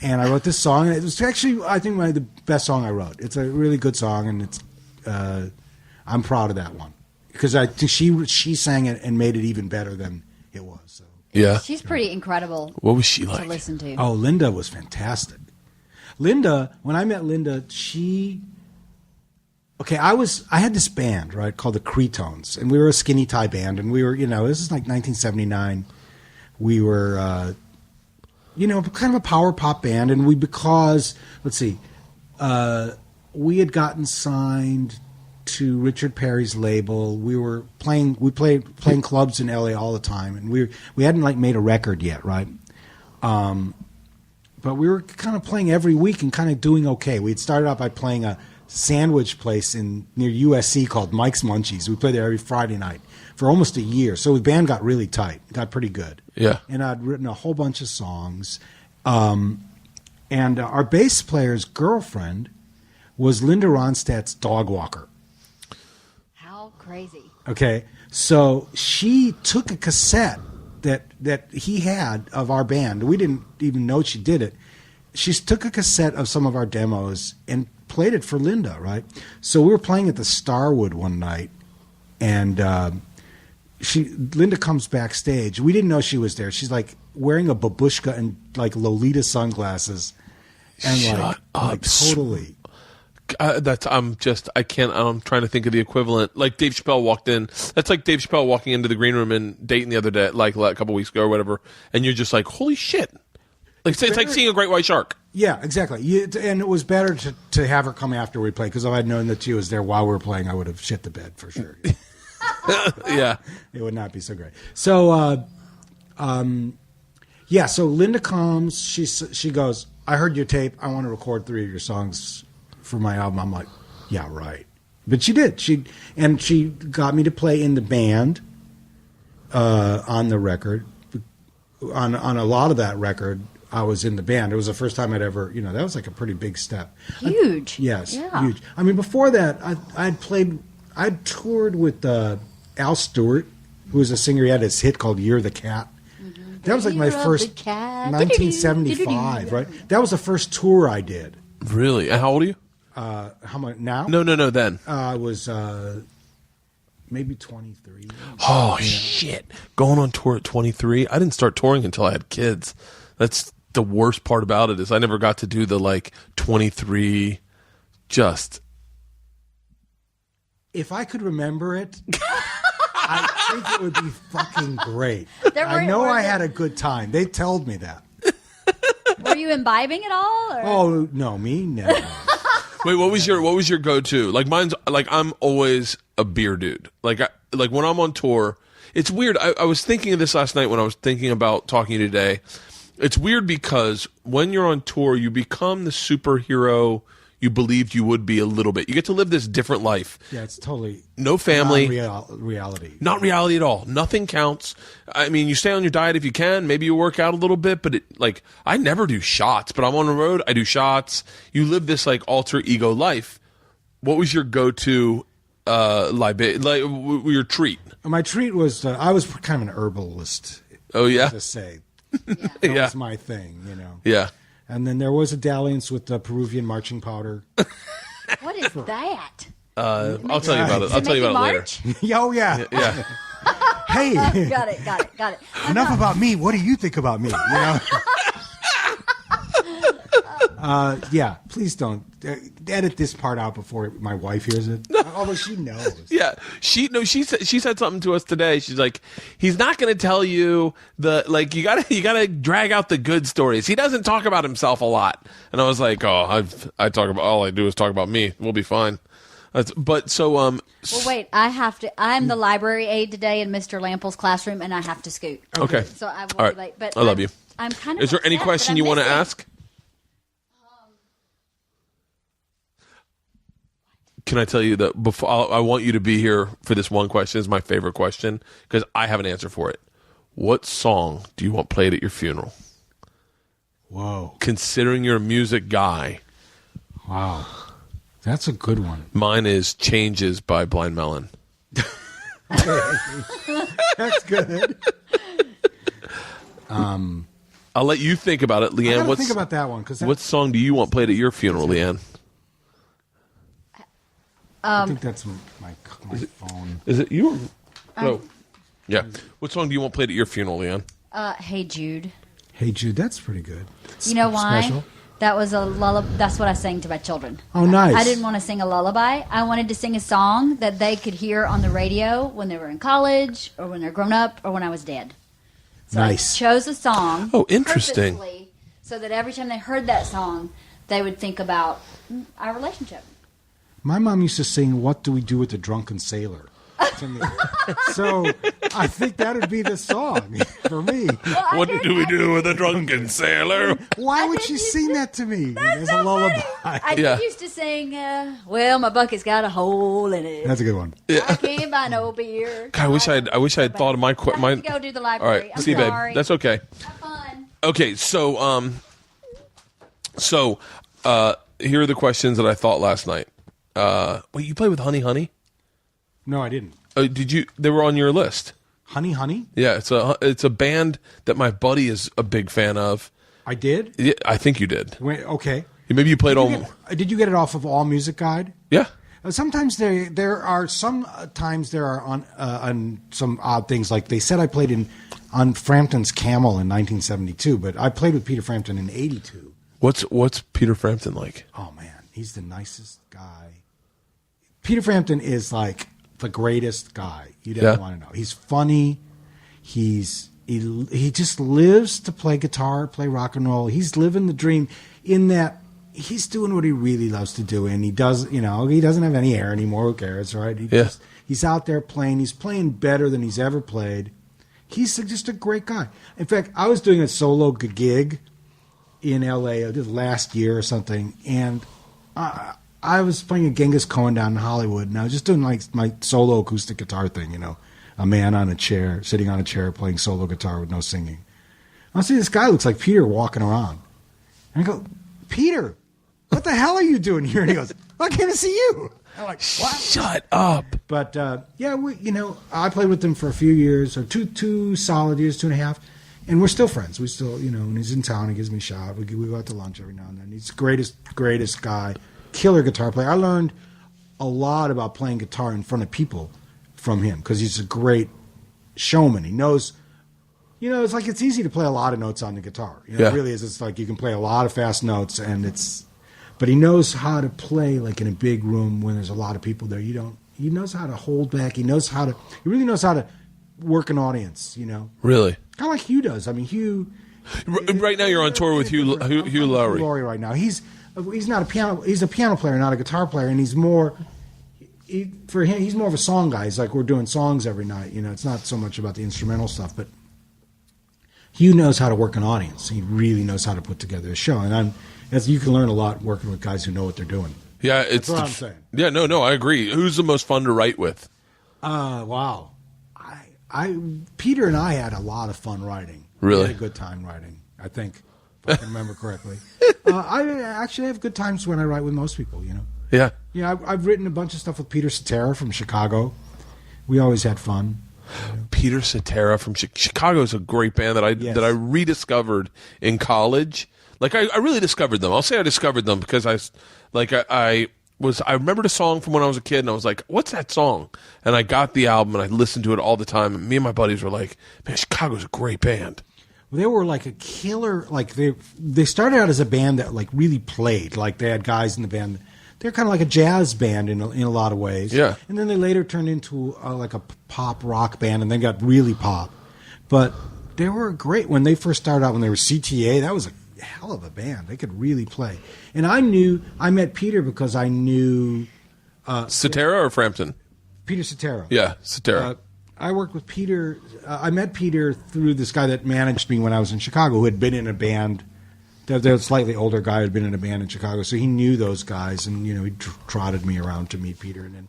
And I wrote this song, and it was actually, I think, the best song I wrote. It's a really good song, and it's I'm proud of that one. Because I think she sang it and made it even better than it was. So. Yeah. She's pretty incredible. What was she like? To listen to. Oh, Linda was fantastic. Linda, when I met Linda, I had this band, right, called the Cretones, and we were a skinny tie band, and we were, this is like 1979. We were, kind of a power pop band, and we had gotten signed to Richard Perry's label. We played clubs in LA all the time, and we hadn't made a record yet, right? But we were kind of playing every week and kind of doing okay. We had started out by playing a sandwich place near USC called Mike's Munchies. We played there every Friday night for almost a year. So the band got really tight, got pretty good. Yeah. And I'd written a whole bunch of songs. And our bass player's girlfriend was Linda Ronstadt's dog walker. How crazy. Okay. So she took a cassette that he had of our band. We didn't even know she did it. She took a cassette of some of our demos and played it for Linda, right? So we were playing at the Starwood one night, and Linda comes backstage. We didn't know she was there. She's like wearing a babushka and like Lolita sunglasses, and Shut up. Totally. I'm trying to think of the equivalent. Like Dave Chappelle walked in. That's like Dave Chappelle walking into the green room and Dayton the other day, like a couple weeks ago or whatever. And you're just like, holy shit. Like it's like seeing a great white shark. Yeah, exactly. And it was better to have her come after we played, because if I'd known that she was there while we were playing, I would have shit the bed for sure. Yeah. It would not be so great. So, so Linda comes. She goes, I heard your tape. I want to record 3 of your songs for my album. I'm like, yeah, right. But she did. She got me to play in the band on the record. On a lot of that record, I was in the band. It was the first time I'd ever, that was like a pretty big step. Huge. Yes, yeah. Huge. I mean, before that, I'd toured with Al Stewart, who was a singer. He had his hit called "You're the Cat." Mm-hmm. That was like my first 1975, right? That was the first tour I did. Really? And how old are you? How much now? No, then. I was maybe 23. Oh, shit. Going on tour at 23? I didn't start touring until I had kids. That's the worst part about it, is I never got to do the 23 just. If I could remember it, I think it would be fucking great. I know I had a good time. They told me that. Were you imbibing at all? Or? Oh, no, me? No. Wait, what was your go-to? Like mine's I'm always a beer dude. Like when I'm on tour, it's weird. I was thinking of this last night when I was thinking about talking to you today. It's weird because when you're on tour, you become the superhero you believed you would be a little bit. You get to live this different life. Yeah, it's totally no family, reality. Not reality at all. Nothing counts. I mean, you stay on your diet if you can. Maybe you work out a little bit, but I never do shots. But I'm on the road. I do shots. You live this alter ego life. What was your go-to your treat? My treat was I was kind of an herbalist. Oh yeah, to say. Yeah. That was my thing, Yeah. And then there was a dalliance with the Peruvian marching powder. What is that? I'll tell you about it. I'll tell you about it later. Oh, yeah. Yeah. Hey. Got it. Enough about me. What do you think about me? Yeah, please don't edit this part out before my wife hears it. Although she knows. Yeah, she said something to us today. She's like, he's not going to tell you you gotta drag out the good stories. He doesn't talk about himself a lot. And I was like, all I do is talk about me. We'll be fine. Well, wait, I'm the library aide today in Mr. Lample's classroom, and I have to scoot. Okay. So I won't all be late. But I love you. I'm kind of. Is there any question you want to ask? can I tell you that before I want you to be here for this one question? Is my favorite question because I have an answer for it. What song do you want played at your funeral? Whoa. Considering you're a music guy. Wow. That's a good one. Mine is Changes by Blind Melon. That's good. I'll let you think about it, LeeAnn. Think about that one. What song do you want played at your funeral, LeeAnn? I think that's my phone. Is it you? No. Yeah. What song do you want played at your funeral, LeeAnn? Hey Jude. Hey Jude, that's pretty good. You know why? Special? That was a lullaby. That's what I sang to my children. Oh, nice. I didn't want to sing a lullaby. I wanted to sing a song that they could hear on the radio when they were in college or when they're grown up or when I was dead. So Nice. I chose a song. Oh, interesting. Purposely so that every time they heard that song, they would think about our relationship. My mom used to sing "What Do We Do with the Drunken Sailor" to me. So I think that would be the song for me. Well, What do we do with a drunken sailor? Why would she sing that to me as a lullaby? I Yeah. used to sing, well, my bucket's got a hole in it. That's a good one. I can't buy no beer. God, I wish I had thought of my I my. have to go do the All library. right, I'm see, babe, sorry. that's okay. Have fun. Okay, so here are the questions that I thought last night. Wait, you played with Honey Honey? No, I didn't. Did you? They were on your list. Honey, Honey? Yeah, it's a band that my buddy is a big fan of. I did? Yeah, I think you did. Wait, okay. Maybe you played on. Did you get it off of All Music Guide? Yeah. Sometimes there are on some odd things. Like they said I played on Frampton's Camel in 1972, but I played with Peter Frampton in 82. What's Peter Frampton like? Oh, man. He's the nicest guy. Peter Frampton is like the greatest guy you'd ever want to know. He's funny. He just lives to play guitar, play rock and roll. He's living the dream in that he's doing what he really loves to do. And he doesn't have any hair anymore. Who cares, right? He's out there playing. He's playing better than he's ever played. He's just a great guy. In fact, I was doing a solo gig in L.A. last year or something, and I was playing a Genghis Khan down in Hollywood, and I was just doing like my solo acoustic guitar thing, a man on a chair, sitting on a chair playing solo guitar with no singing. I see this guy looks like Peter walking around. And I go, Peter, what the hell are you doing here? And he goes, I came to see you. I'm like, what? Shut up. But, I played with him for a few years, or two solid years, 2.5. And we're still friends. We still, when he's in town, he gives me a shot. We go out to lunch every now and then. He's the greatest guy. Killer guitar player. I learned a lot about playing guitar in front of people from him because he's a great showman. He knows, it's easy to play a lot of notes on the guitar. It really is. It's like you can play a lot of fast notes, but he knows how to play like in a big room when there's a lot of people there. He knows how to hold back. He really knows how to work an audience. Really? Kind of like Hugh does. I mean, Hugh. Right now, you're on tour with Hugh Laurie. Hugh Laurie right now. He's not a piano. He's a piano player, not a guitar player, and he's more. For him, he's more of a song guy. He's like, we're doing songs every night. It's not so much about the instrumental stuff, but Hugh knows how to work an audience. He really knows how to put together a show, and you can learn a lot working with guys who know what they're doing. Yeah, that's what I'm saying. Yeah, no, I agree. Who's the most fun to write with? Wow. Peter and I had a lot of fun writing. Really? We had a good time writing, I think, if I can remember correctly. I actually have good times when I write with most people, Yeah. Yeah, I've written a bunch of stuff with Peter Cetera from Chicago. We always had fun. Peter Cetera from Chicago is a great band that I rediscovered in college. Like I really discovered them. I'll say I discovered them because I remembered a song from when I was a kid, and I was like, what's that song? And I got the album, and I listened to it all the time, and me and my buddies were like, man, Chicago's a great band. They were like a killer, like they started out as a band that like really played, like they had guys in the band. They're kind of like a jazz band in a lot of ways. Yeah. And then they later turned into like a pop rock band, and then got really pop. But they were great when they first started out, when they were CTA. That was a hell of a band. They could really play. And I met Peter because I knew Cetera or Frampton? Peter Cetera. Yeah, Cetera. I worked with Peter. I met Peter through this guy that managed me when I was in Chicago, who had been in a band They're a slightly older guy who had been in a band in Chicago, so he knew those guys, and he trotted me around to meet Peter. And then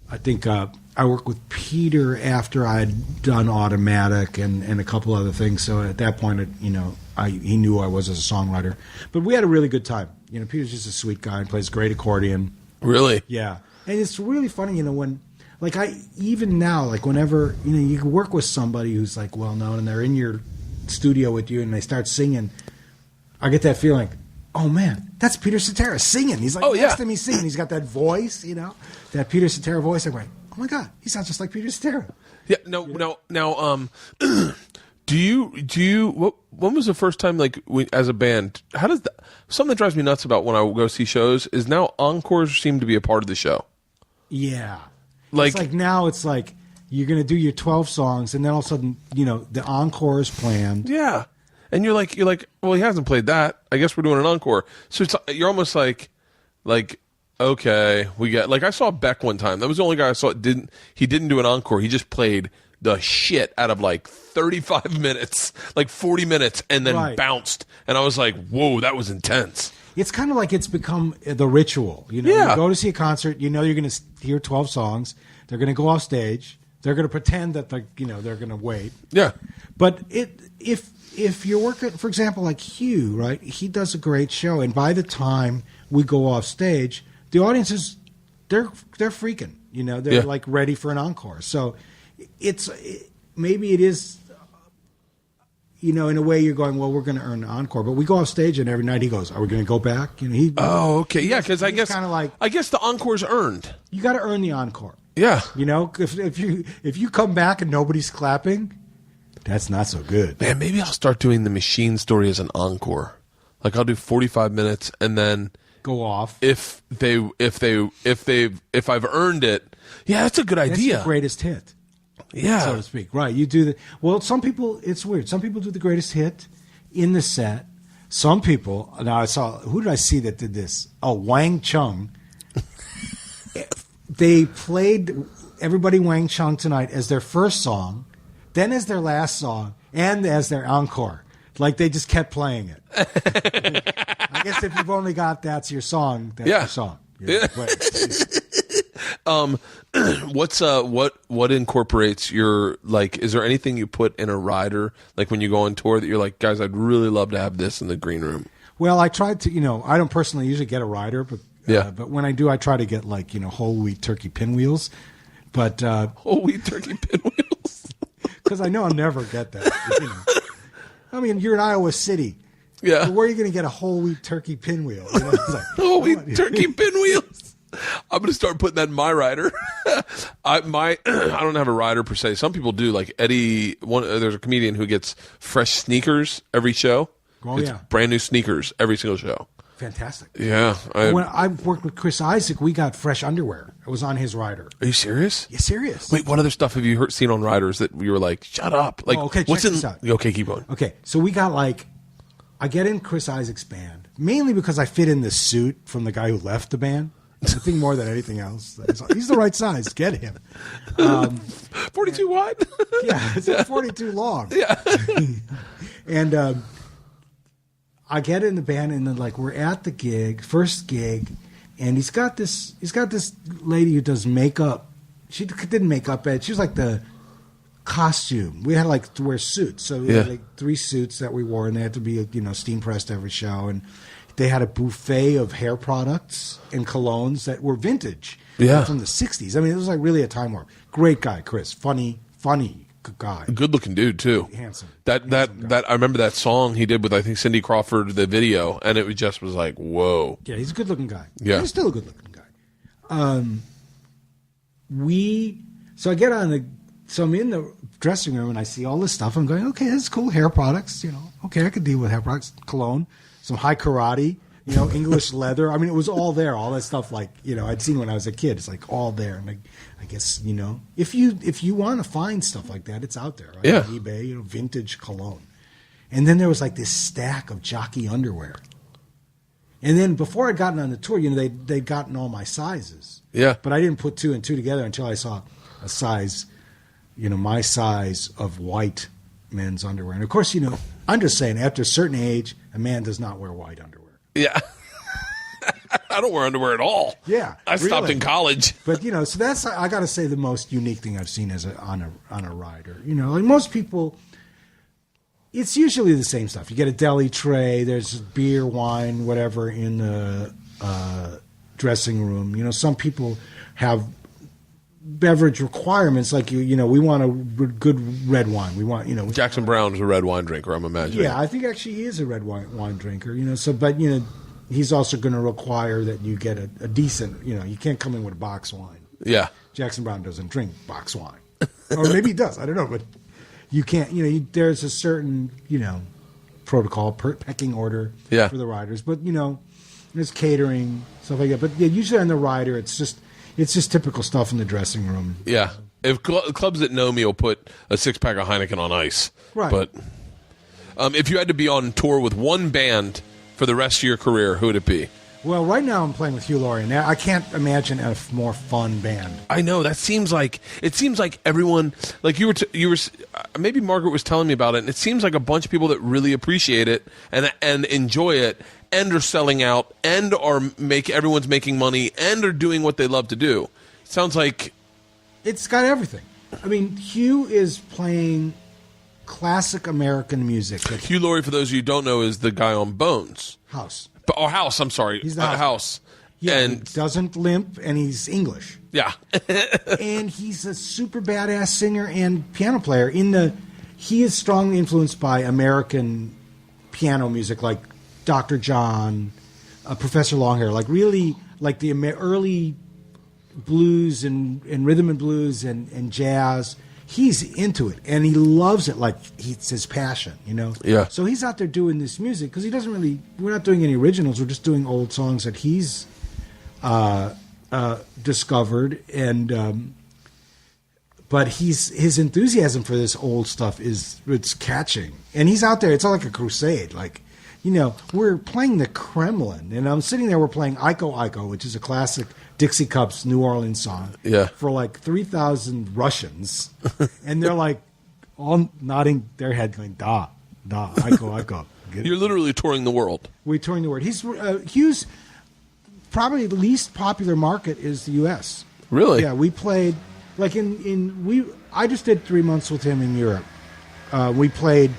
I think I worked with Peter after I'd done Automatic and a couple other things. So at that point, he knew I was as a songwriter. But we had a really good time. Peter's just a sweet guy and plays great accordion. Really? Yeah, and it's really funny, when. Like even now, like whenever you can work with somebody who's like well known and they're in your studio with you and they start singing, I get that feeling. Oh man, that's Peter Cetera singing. He's like next to me singing. He's got that voice, that Peter Cetera voice. I'm like, oh my god, he sounds just like Peter Cetera. Yeah. No. Do you? When was the first time as a band? How does that? Something that drives me nuts about when I go see shows is now encores seem to be a part of the show. Yeah. It's like now it's like you're going to do your 12 songs and then all of a sudden, the encore is planned. Yeah. And you're like, well, he hasn't played that. I guess we're doing an encore. So you're almost like, okay, we get, I saw Beck one time. That was the only guy I saw he didn't do an encore. He just played the shit out of 35 minutes, 40 minutes and then bounced. And I was like, whoa, that was intense. It's kind of like it's become the ritual. You go to see a concert, you're going to hear 12 songs. They're going to go off stage. They're going to pretend that they're going to wait. Yeah. But if you're working, for example, like Hugh, right? He does a great show, and by the time we go off stage, the audience they're freaking. They're ready for an encore. So maybe it is. In a way, you're going, well, we're going to earn an encore. But we go off stage, and every night he goes, are we going to go back? Oh, okay. Yeah, because I guess the encore's earned. You got to earn the encore. Yeah. If you come back and nobody's clapping, that's not so good. Man, maybe I'll start doing the Machine story as an encore. I'll do 45 minutes and then go off. If I've earned it, yeah, that's a good idea. That's the greatest hit. Yeah. So to speak. Right. You do some people, it's weird. Some people do the greatest hit in the set. Some people, now who did I see that did this? Oh, Wang Chung. They played Everybody Wang Chung Tonight as their first song, then as their last song, and as their encore. They just kept playing it. I guess if you've only got that's your song, that's your song. What incorporates your is there anything you put in a rider when you go on tour that you're like, guys, I'd really love to have this in the green room? Well, I tried to, I don't personally usually get a rider, but but when I do, I try to get whole wheat turkey pinwheels. But whole wheat turkey pinwheels, because I know I'll never get that. I mean, you're in Iowa City. Yeah, so where are you going to get a whole wheat turkey pinwheel? Whole wheat turkey pinwheels. I'm going to start putting that in my rider. I don't have a rider per se. Some people do. Eddie, there's a comedian who gets fresh sneakers every show. Oh, yeah. Brand new sneakers every single show. Fantastic. Yeah. When I worked with Chris Isaac, we got fresh underwear. It was on his rider. Are you serious? Yeah, serious. Wait, what other stuff have you seen on riders that you were like, shut up? Okay, check this out. Okay, keep going. Okay, so we got I get in Chris Isaac's band, mainly because I fit in the suit from the guy who left the band. I think more than anything else. He's the right size. Get him. 42 wide? Yeah, it's 42 long. Yeah. And I get in the band, and then we're at the first gig, and he's got this lady who does makeup. She didn't make up it. She was the costume. We had to wear suits, so we had 3 suits that we wore, and they had to be steam pressed every show, and they had a buffet of hair products and colognes that were vintage, from the 60s. I mean, it was really a time warp. Great guy, Chris. Funny guy. Good looking dude too. Handsome. That I remember that song he did with I think Cindy Crawford, the video, and it just was like, whoa. Yeah, he's a good looking guy. Yeah, he's still a good looking guy. So I get so I'm in the dressing room and I see all this stuff. I'm going, okay, that's cool. Hair products, okay, I could deal with hair products. Cologne, some high karate, English leather. I mean, it was all there. All that stuff, I'd seen when I was a kid. It's all there. And I guess, if you want to find stuff like that, it's out there. Right? Yeah. On eBay, vintage cologne. And then there was this stack of jockey underwear. And then before I'd gotten on the tour, they'd gotten all my sizes. Yeah. But I didn't put 2 and 2 together until I saw a size, my size of white men's underwear. And of course, I'm just saying, after a certain age, a man does not wear white underwear. Yeah. I don't wear underwear at all. Yeah, I stopped in college. But so that's, I got to say, the most unique thing I've seen on a rider. Like most people, it's usually the same stuff. You get a deli tray. There's beer, wine, whatever in the dressing room. Some people have beverage requirements, like we want a good red wine. We want Jackson Browne is a red wine drinker, I'm imagining. Yeah, I think actually he is a red wine drinker. But he's also going to require that you get a decent. You can't come in with a box wine. Yeah, Jackson Browne doesn't drink box wine, or maybe he does. I don't know, but you can't. There's a certain protocol, pecking order for the riders. But there's catering, stuff like that. But usually on the rider, it's just typical stuff in the dressing room. Yeah. If clubs that know me will put a 6-pack of Heineken on ice. Right. But if you had to be on tour with one band for the rest of your career, who would it be? Well, right now I'm playing with Hugh Laurie, and I can't imagine a more fun band. I know. It seems like everyone, like you were maybe Margaret was telling me about it, and it seems like a bunch of people that really appreciate it and enjoy it and are selling out and everyone's making money and are doing what they love to do. It sounds like it's got everything. I mean, Hugh is playing classic American music. Hugh Laurie, for those of you who don't know, is the guy on Bones. House. House, I'm sorry. He's the House. Yeah, and he doesn't limp, and he's English. Yeah. And he's a super badass singer and piano player. He is strongly influenced by American piano music, like Dr. John, Professor Longhair, like really like the early blues and rhythm and blues and jazz. He's into it, and he loves it like it's his passion, Yeah. So he's out there doing this music because he doesn't really. We're not doing any originals. We're just doing old songs that he's discovered, and but his enthusiasm for this old stuff it's catching, and he's out there. It's all like a crusade, like. We're playing the Kremlin, and I'm sitting there. We're playing Iko Iko, which is a classic Dixie Cups New Orleans song, for like 3,000 Russians, and they're like all nodding their head, going da da Iko Iko. You're literally touring the world. We're touring the world. Hugh's probably the least popular market is the U.S. Really? Yeah, we played like I just did 3 months with him in Europe. We played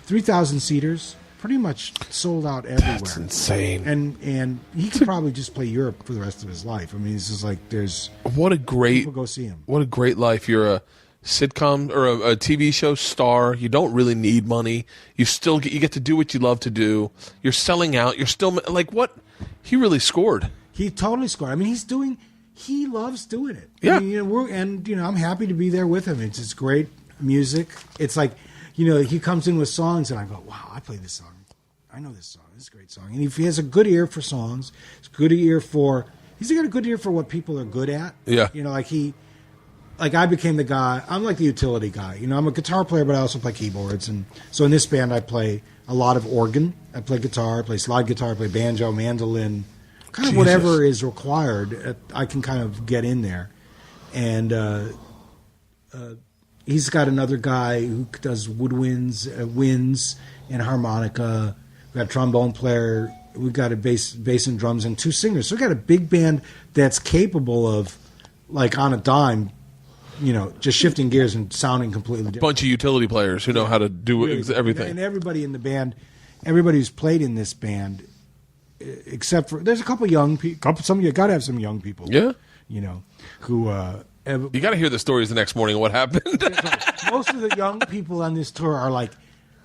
3,000 seaters. Pretty much sold out everywhere. That's insane. And he could probably just play Europe for the rest of his life. I mean, it's just like people go see him. What a great life. You're a sitcom or a TV show star. You don't really need money. You get to do what you love to do. You're selling out. You're still like what? He really scored. He totally scored. I mean, he loves doing it. Yeah. I mean, I'm happy to be there with him. It's just great music. It's like, he comes in with songs and I go, wow, I play this song. I know this song. This is a great song. And if he has a good ear for songs, he's got a good ear for what people are good at. Yeah. Like I became the guy. I'm like the utility guy. I'm a guitar player, but I also play keyboards. And so in this band, I play a lot of organ. I play guitar. I play slide guitar. I play banjo, mandolin, kind of whatever is required. I can kind of get in there. And he's got another guy who does woodwinds, winds, and harmonica. We've got a trombone player. We've got a bass and drums and 2 singers. So we've got a big band that's capable of, like on a dime, just shifting gears and sounding completely different. Bunch of utility players who know how to do everything. And everybody in the band, everybody who's played in this band, except for there's a couple young people. You got to have some young people. Yeah. Who. You got to hear the stories the next morning of what happened. Most of the young people on this tour are like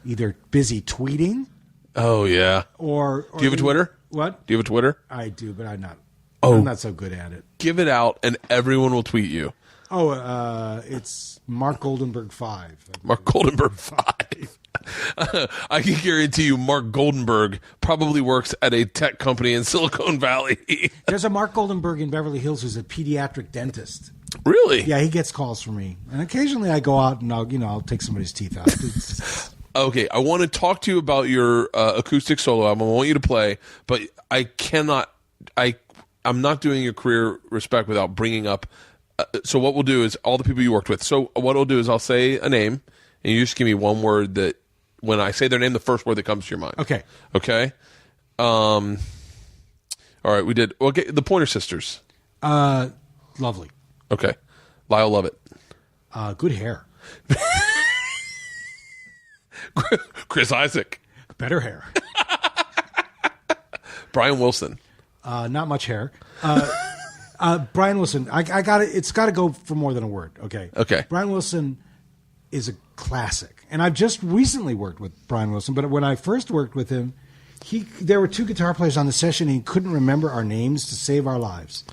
either busy tweeting. Oh yeah. Or do you have a Twitter? What? Do you have a Twitter? I do, but I'm not. Oh, I'm not so good at it. Give it out, and everyone will tweet you. Oh, it's Mark Goldenberg 5. Mark Goldenberg 5. I can guarantee you, Mark Goldenberg probably works at a tech company in Silicon Valley. There's a Mark Goldenberg in Beverly Hills who's a pediatric dentist. Really? Yeah, he gets calls from me, and occasionally I go out and I'll take somebody's teeth out. Okay, I want to talk to you about your acoustic solo album. I want you to play, but I cannot. I'm not doing your career respect without bringing up. So what we'll do is all the people you worked with. So what I'll do is I'll say a name, and you just give me one word that when I say their name, the first word that comes to your mind. Okay. Okay. All right, we did. Okay, the Pointer Sisters. Lovely. Okay. Lyle Lovett. Good hair. Chris Isaac. Better hair. Brian Wilson. Not much hair. Brian Wilson. I got it. It's got to go for more than a word. Okay. Okay. Brian Wilson is a classic, and I've just recently worked with Brian Wilson. But when I first worked with him, there were two guitar players on the session, and he couldn't remember our names to save our lives.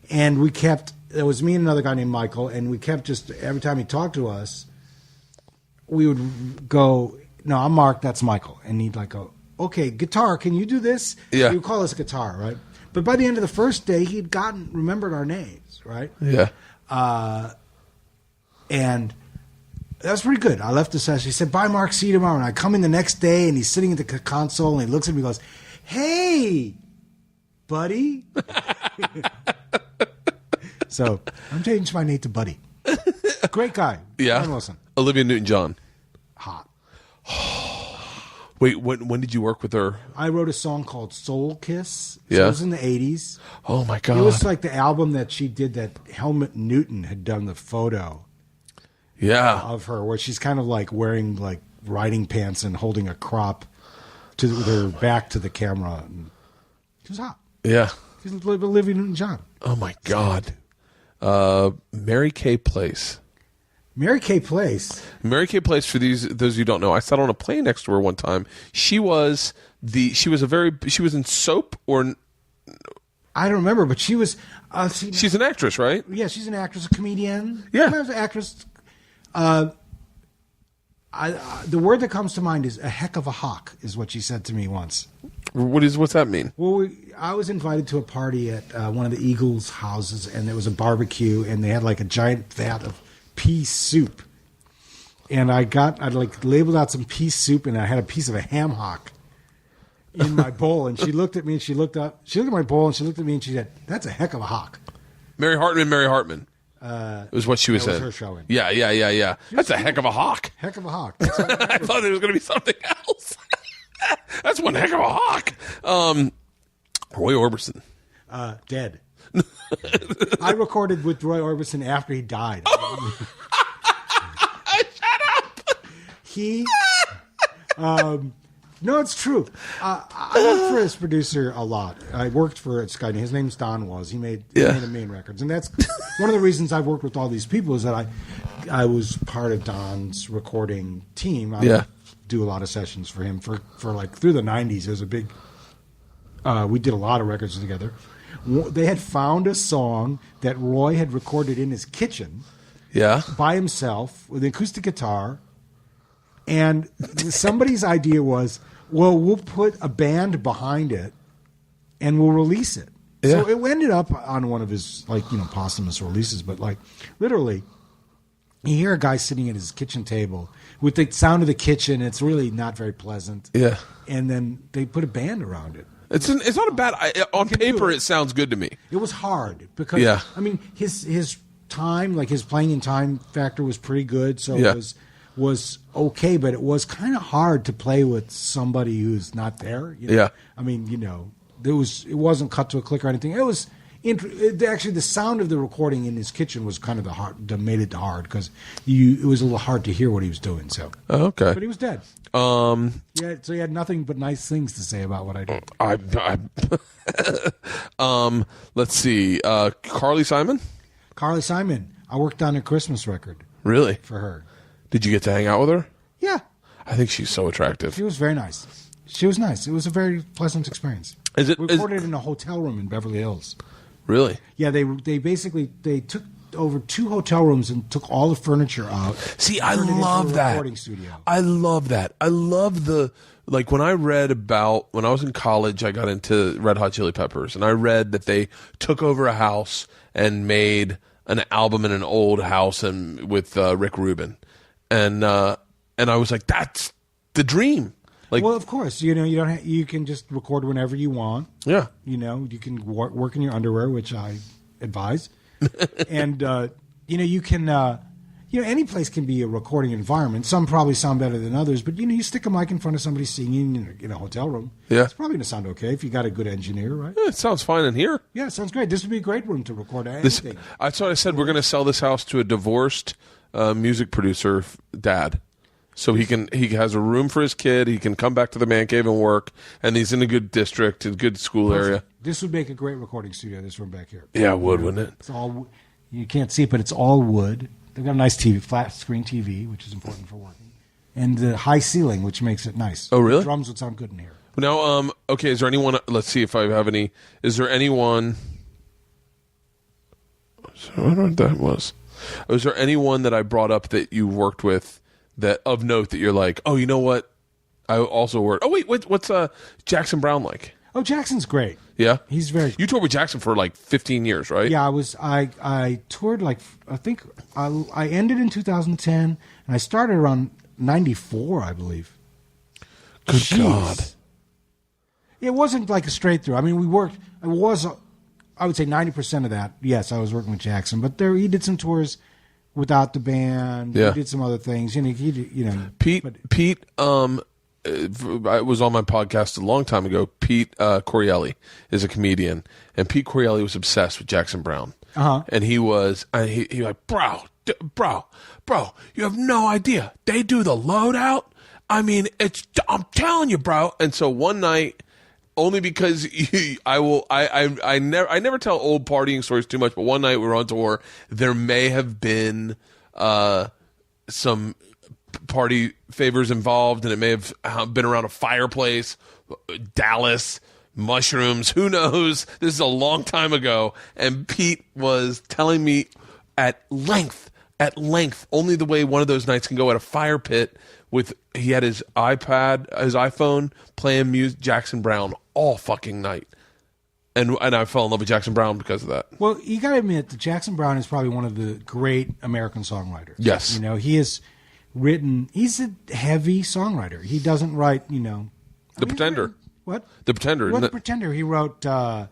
And we kept. It was me and another guy named Michael, and we kept just every time he talked to us, we would go, "No, I'm Mark. That's Michael," and he'd like go, "Okay, guitar. Can you do this?" Yeah. He would call us guitar, right? But by the end of the first day, he'd remembered our names, right? Yeah. And that was pretty good. I left the session. He said, "Bye, Mark. See you tomorrow." And I come in the next day, and he's sitting at the console, and he looks at me and goes, "Hey, buddy." So I'm changing my name to Buddy. Great guy. Yeah. Brian Wilson. Olivia Newton-John. Hot. Wait, when did you work with her? I wrote a song called Soul Kiss. Yeah. It was in the 80s. Oh, my God. It was like the album that she did that Helmut Newton had done the photo of her, where she's kind of like wearing like riding pants and holding a crop with her back to the camera. And she was hot. Yeah. She's Olivia Newton-John. Oh, my God. Mary Kay Place. Mary Kay Place. Mary Kay Place, for those who don't know, I sat on a plane next to her one time. She was in Soap, or I don't remember, but she was. She's an actress, right? Yeah, she's an actress, a comedian. Yeah, an actress. The word that comes to mind is a heck of a hawk, is what she said to me once. What's that mean? Well, I was invited to a party at one of the Eagles' houses, and there was a barbecue, and they had like a giant vat of pea soup. And I like labeled out some pea soup, and I had a piece of a ham hock in my bowl. And she looked at me, and she looked at my bowl, and she looked at me, and she said, "That's a heck of a hawk." Mary Hartman. It was what she was saying. That was her showing. Yeah. That's a heck of a hawk. Heck of a hawk. I thought there was going to be something else. That's one heck of a hawk. Roy Orbison. Dead. I recorded with Roy Orbison after he died. Shut up. No, it's true. I worked for his producer a lot. I worked for this guy. His name's Don Was. He made a million records. And that's one of the reasons I've worked with all these people, is that I was part of Don's recording team. I would do a lot of sessions for him for like through the 90s. It was a big... we did a lot of records together. They had found a song that Roy had recorded in his kitchen by himself with an acoustic guitar. And somebody's idea was, well, we'll put a band behind it and we'll release it. Yeah. So it ended up on one of his posthumous releases. But like literally, you hear a guy sitting at his kitchen table with the sound of the kitchen. It's really not very pleasant. Yeah. And then they put a band around it. It's not a bad... on paper, it sounds good to me. It was hard because, I mean, his time, like his playing in time factor was pretty good, so it was okay, but it was kind of hard to play with somebody who's not there. You know? Yeah. I mean, it wasn't cut to a click or anything. It was... actually, the sound of the recording in his kitchen was kind of the hard that made it hard, because it was a little hard to hear what he was doing. So, okay, but he was dead. So he had nothing but nice things to say about what I did. Let's see, Carly Simon. Carly Simon. I worked on a Christmas record. Really? For her. Did you get to hang out with her? Yeah. I think she's so attractive. She was very nice. She was nice. It was a very pleasant experience. We recorded in a hotel room in Beverly Hills. Really? Yeah, they basically took over 2 hotel rooms and took all the furniture out. See, I love that. Recording studio. I love that. I love when I read about, when I was in college, I got into Red Hot Chili Peppers, and I read that they took over a house and made an album in an old house and with Rick Rubin, and I was like, that's the dream. Like, well, of course, you can just record whenever you want. Yeah, you can work in your underwear, which I advise, and you can any place can be a recording environment. Some probably sound better than others, but you stick a mic in front of somebody singing in a hotel room. Yeah. It's probably going to sound okay if you got a good engineer, right? Yeah, it sounds fine in here. Yeah, it sounds great. This would be a great room to record anything. That's what I said. We're going to sell this house to a divorced music producer dad. So he has a room for his kid. He can come back to the Mancave and work, and he's in a good district, a good school area. This would make a great recording studio, this room back here. Yeah, it would, wouldn't it? It's all, you can't see it, but it's all wood. They've got a nice TV, flat screen TV, which is important for working. And the high ceiling, which makes it nice. Oh, really? The drums would sound good in here. Now, okay, is there anyone, let's see if I have any, is there anyone, I don't know what that was. Was there anyone that I brought up that you worked with that of note that you're like, oh, you know what? I also worked, oh, wait, what's Jackson Browne like? Oh, Jackson's great. Yeah? He's very... You toured with Jackson for like 15 years, right? Yeah, I toured like, I think I ended in 2010, and I started around 94, I believe. Good God. It wasn't like a straight through. I mean, we worked, I would say 90% of that, yes, I was working with Jackson, but he did some tours without the band. Yeah. He did some other things. Pete, I was on my podcast a long time ago. Pete Corielli is a comedian, and Pete Corielli was obsessed with Jackson Browne. Uh-huh. And he was like, bro, you have no idea. They do the loadout. I mean, I'm telling you, bro. And so one night, only because I never tell old partying stories too much, but one night we were on tour. There may have been some party favors involved, and it may have been around a fireplace, Dallas, mushrooms, who knows. This is a long time ago, and Pete was telling me at length, only the way one of those nights can go at a fire pit. He had his iPhone playing Jackson Browne all fucking night, and I fell in love with Jackson Browne because of that. Well, you got to admit that Jackson Browne is probably one of the great American songwriters. Yes, he is. He's a heavy songwriter. He doesn't write, The Pretender. What? The Pretender. The Pretender. He wrote Running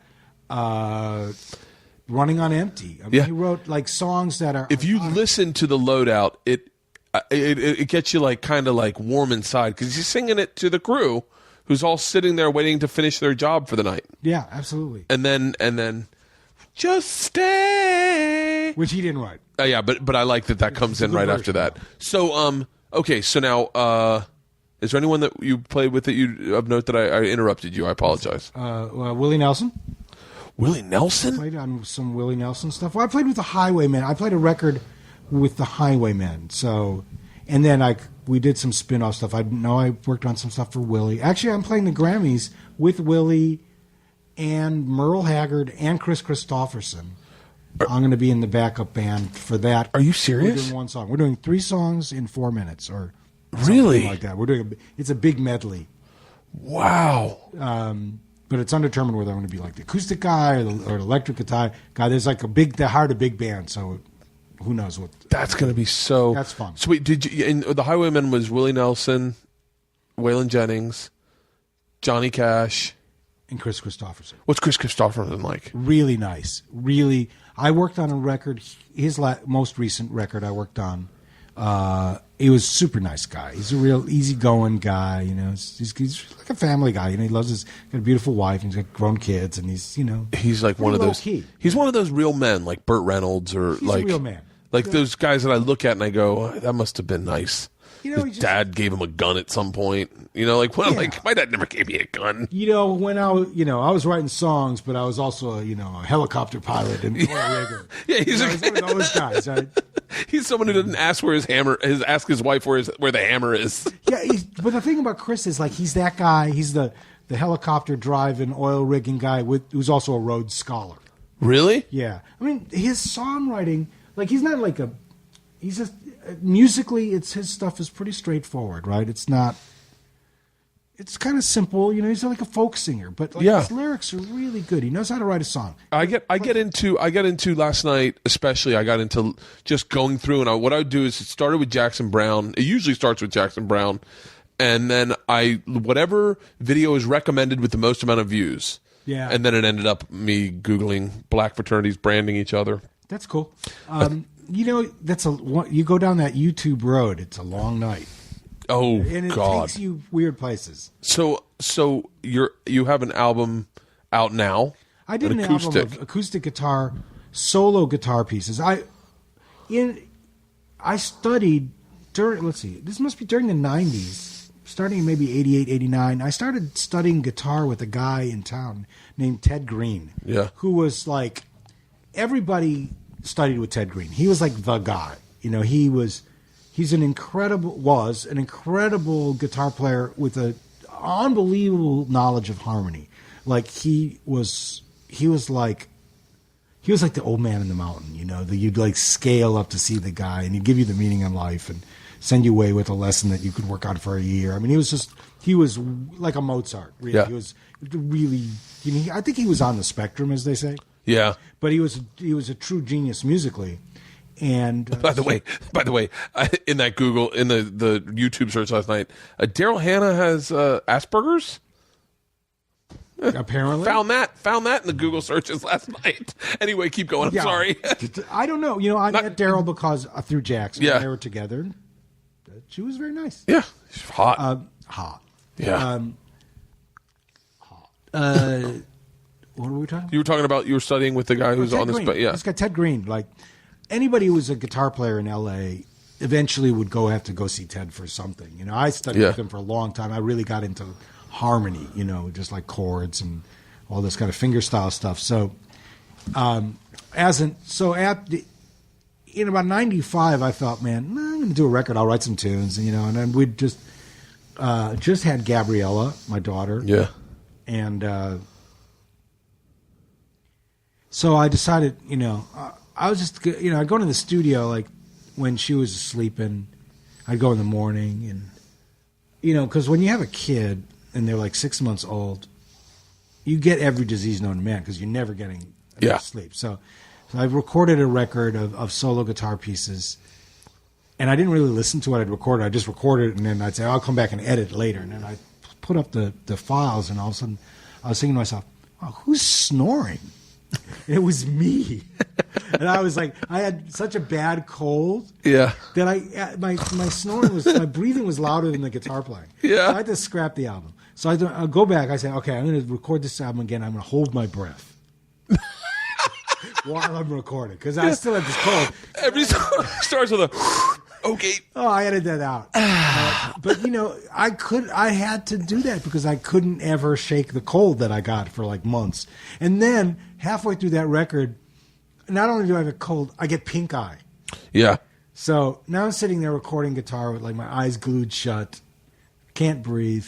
on Empty. I mean, yeah. He wrote like songs that are... If you listen to the loadout, it gets you like kind of like warm inside because he's singing it to the crew who's all sitting there waiting to finish their job for the night. Yeah, absolutely. And then Just Stay. Which he didn't write. Yeah, but I like that comes in right after that. So, okay, so now, is there anyone that you played with that you of note that I interrupted you? I apologize. Willie Nelson. Willie Nelson? I played on some Willie Nelson stuff. Well, I played with the Highwaymen. I played a record with the Highwaymen. So, and then we did some spin-off stuff. I worked on some stuff for Willie. Actually, I'm playing the Grammys with Willie and Merle Haggard and Chris Christopherson. I'm going to be in the backup band for that. Are you serious? We're doing one song. We're doing 3 songs in 4 minutes, or really something like that. It's a big medley. Wow. But it's undetermined whether I'm going to be like the acoustic guy or the electric guitar guy. There's like they hired a big band, so who knows what. That's going to be so. That's fun. So wait, did you? And the Highwaymen was Willie Nelson, Waylon Jennings, Johnny Cash, and Chris Christopherson. What's Chris Christopherson like? Really nice. Really, I worked on a record. His most recent record I worked on. He was a super nice guy. He's a real easygoing guy. He's like a family guy. He loves got a beautiful wife. And he's got grown kids, and he's He's like one of those. He's one of those real men, like Burt Reynolds, or he's a real man. Like those guys that I look at and I go, oh, that must have been nice. His dad gave him a gun at some point. Like my dad never gave me a gun. When I was writing songs, but I was also a helicopter pilot and oil rigger. Yeah, he's one of those guys. Right? He's someone who doesn't ask where his hammer is. Ask his wife where the hammer is. Yeah, but the thing about Chris is he's that guy. He's the helicopter driving, oil rigging guy who's also a Rhodes Scholar. Really? Yeah. I mean, his songwriting, he's not like a. He's just musically, his stuff is pretty straightforward, right? It's not. It's kind of simple, he's like a folk singer, but his lyrics are really good. He knows how to write a song. I get into last night, especially. I got into just going through, and what I would do is it started with Jackson Browne. It usually starts with Jackson Browne, and then whatever video is recommended with the most amount of views. Yeah. And then it ended up me Googling black fraternities branding each other. That's cool. you go down that YouTube road. It's a long night. Oh, and it God. takes you weird places. So you have an album out now? I did an album of acoustic guitar, solo guitar pieces. I studied this must be during the 90s, starting maybe 88, 89. I started studying guitar with a guy in town named Ted Green. Yeah. Who was like, everybody studied with Ted Green. He was like the guy. He's an incredible guitar player with an unbelievable knowledge of harmony. Like he was like the old man in the mountain, that you'd like scale up to see the guy, and he'd give you the meaning in life and send you away with a lesson that you could work on for a year. I mean, he was like a Mozart. Really. Yeah. He was really, I think he was on the spectrum, as they say. Yeah. But he was a true genius musically. And by the way, in that Google, in the YouTube search last night, Daryl Hannah has Asperger's. Apparently, found that in the Google searches last night. Anyway, keep going. I'm sorry. I don't know. I met Daryl because through Jackson. Yeah. They were together. She was very nice. Yeah, she's hot. Hot. Yeah. Hot. What were we talking about? You were talking about you were studying with the guy who's on this. Yeah, this guy Ted Green. Like anybody who was a guitar player in L.A. eventually would have to go see Ted for something. I studied with him for a long time. I really got into harmony, just like chords and all this kind of finger style stuff. So, in about 95, I thought, man, I'm going to do a record. I'll write some tunes, and then we'd just had Gabriella, my daughter. Yeah. And so I decided, I was just, I'd go to the studio like when she was sleeping. I'd go in the morning, and because when you have a kid and they're like 6 months old, you get every disease known to man because you're never getting enough sleep. So I recorded a record of solo guitar pieces, and I didn't really listen to what I'd recorded. I just recorded it, and then I'd say, I'll come back and edit later. And then I put up the files, and all of a sudden I was thinking to myself, oh, who's snoring? It was me. And I was like, I had such a bad cold that my snoring my breathing was louder than the guitar playing. Yeah. So I had to scrap the album. So I'll go back. I said, okay, I'm going to record this album again. I'm going to hold my breath while I'm recording because I still have this cold. Every song starts with a okay. Oh, I edited that out. But I had to do that because I couldn't ever shake the cold that I got for like months. And then halfway through that record, not only do I have a cold, I get pink eye. Yeah. So now I'm sitting there recording guitar with like my eyes glued shut, can't breathe.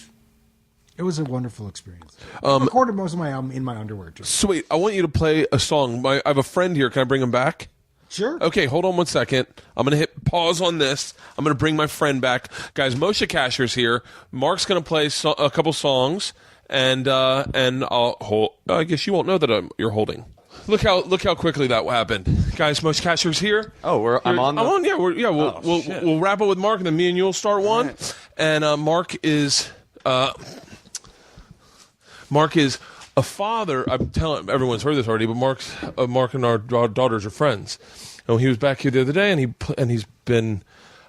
It was a wonderful experience. I recorded most of my album in my underwear too. Sweet. I want you to play a song. I have a friend here. Can I bring him back? Sure. Okay, hold on 1 second. I'm going to hit pause on this. I'm going to bring my friend back. Guys, Moshe Kasher's here. Mark's going to play a couple songs, and I'll hold. I guess you won't know that you're holding. Look how quickly that happened. Guys, Moshe Kasher's here. Oh, I'm on. I'm on. Yeah, we'll wrap it with Mark, and then me and you'll start one. Right. And Mark is a father. I'm telling everyone's heard this already, but Mark and our daughters are friends. And he was back here the other day, and he's been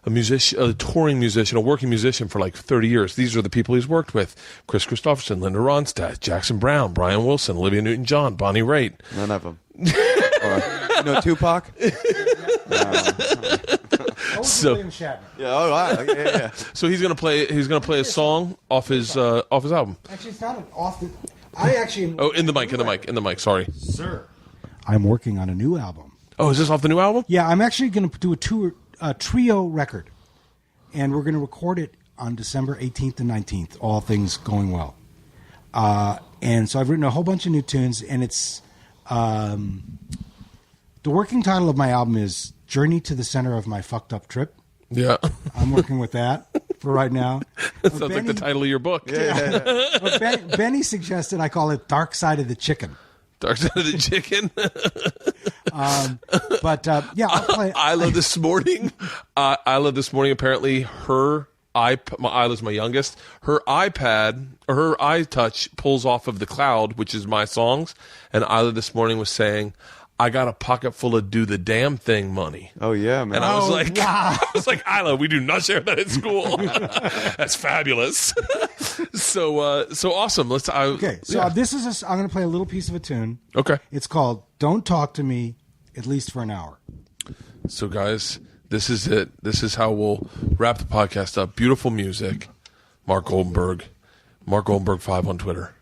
a musician, a touring musician, a working musician for like 30 years. These are the people he's worked with: Chris Christopherson, Linda Ronstadt, Jackson Browne, Brian Wilson, Olivia Newton-John, Bonnie Raitt. None of them. Tupac? So, William Shatner. Yeah. Oh, wow. Yeah. So he's gonna play a song off his album. Actually, it's not off the. I actually. Oh, in the mic. Sorry, sir. I'm working on a new album. Oh, is this off the new album? Yeah, I'm actually going to do a trio record, and we're going to record it on December 18th and 19th. All things going well. And so I've written a whole bunch of new tunes, and it's the working title of my album is "Journey to the Center of My Fucked Up Trip." Yeah, I'm working with that for right now. That sounds like the title of your book. Yeah. Benny suggested I call it "Dark Side of the Chicken." Dark Side of the Chicken. I'll play. Isla this morning. Isla this morning. Apparently, Isla's my youngest. Her iPad or her iTouch pulls off of the cloud, which is my songs. And Isla this morning was saying, I got a pocket full of do the damn thing money. Oh yeah, man. And I was like, wow. I was like, Isla, we do not share that at school. That's fabulous. So awesome. Okay, so this is I'm going to play a little piece of a tune. Okay. It's called "Don't Talk to Me," at least for an hour. So guys, this is it. This is how we'll wrap the podcast up. Beautiful music. Mark Goldenberg. Mark Goldenberg 5 on Twitter.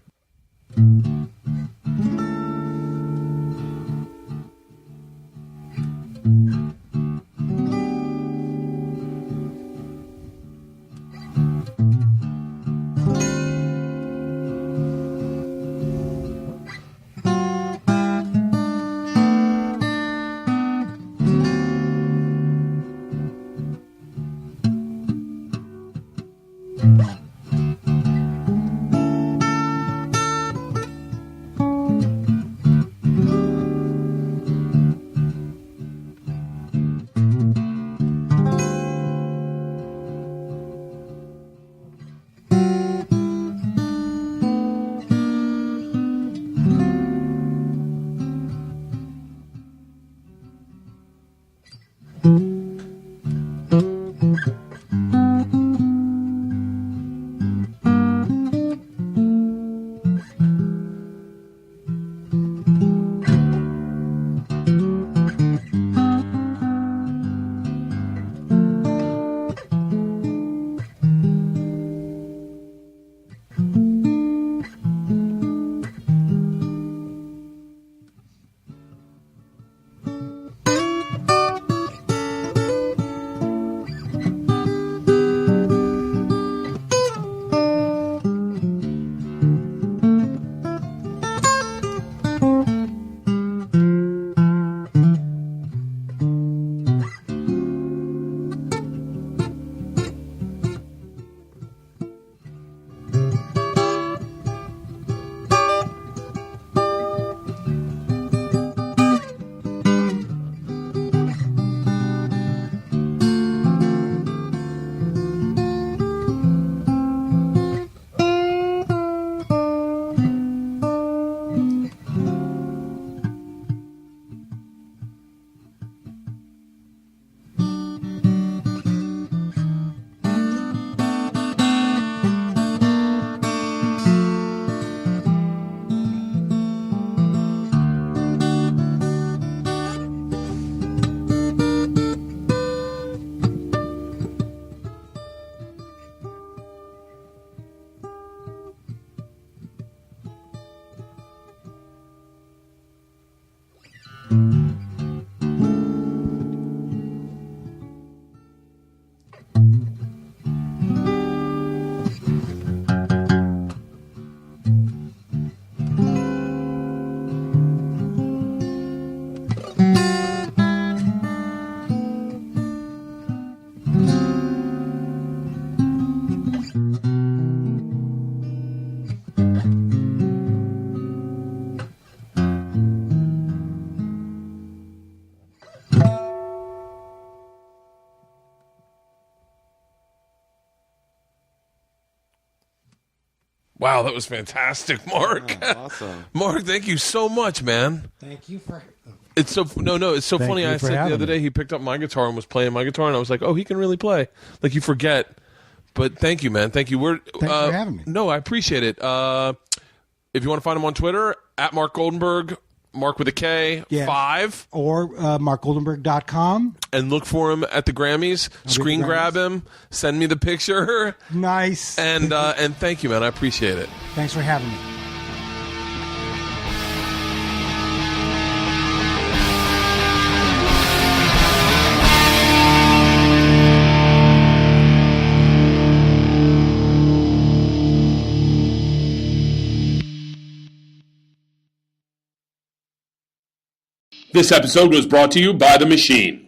Wow, that was fantastic, Mark. Oh, awesome. Mark, thank you so much, man. Thank you for. It's so it's so Thank funny. you I for said the having other me. day he picked up my guitar and was playing my guitar, and I was like, oh, he can really play. Like, you forget. But thank you, man. Thank you. Thanks for having me. No, I appreciate it. If you want to find him on Twitter, at Mark Goldenberg, Mark with a K, Yeah. 5. Or markgoldenberg.com. And look for him at the Grammys. Screen grab him. Send me the picture. Nice. And thank you, man. I appreciate it. Thanks for having me. This episode was brought to you by The Machine.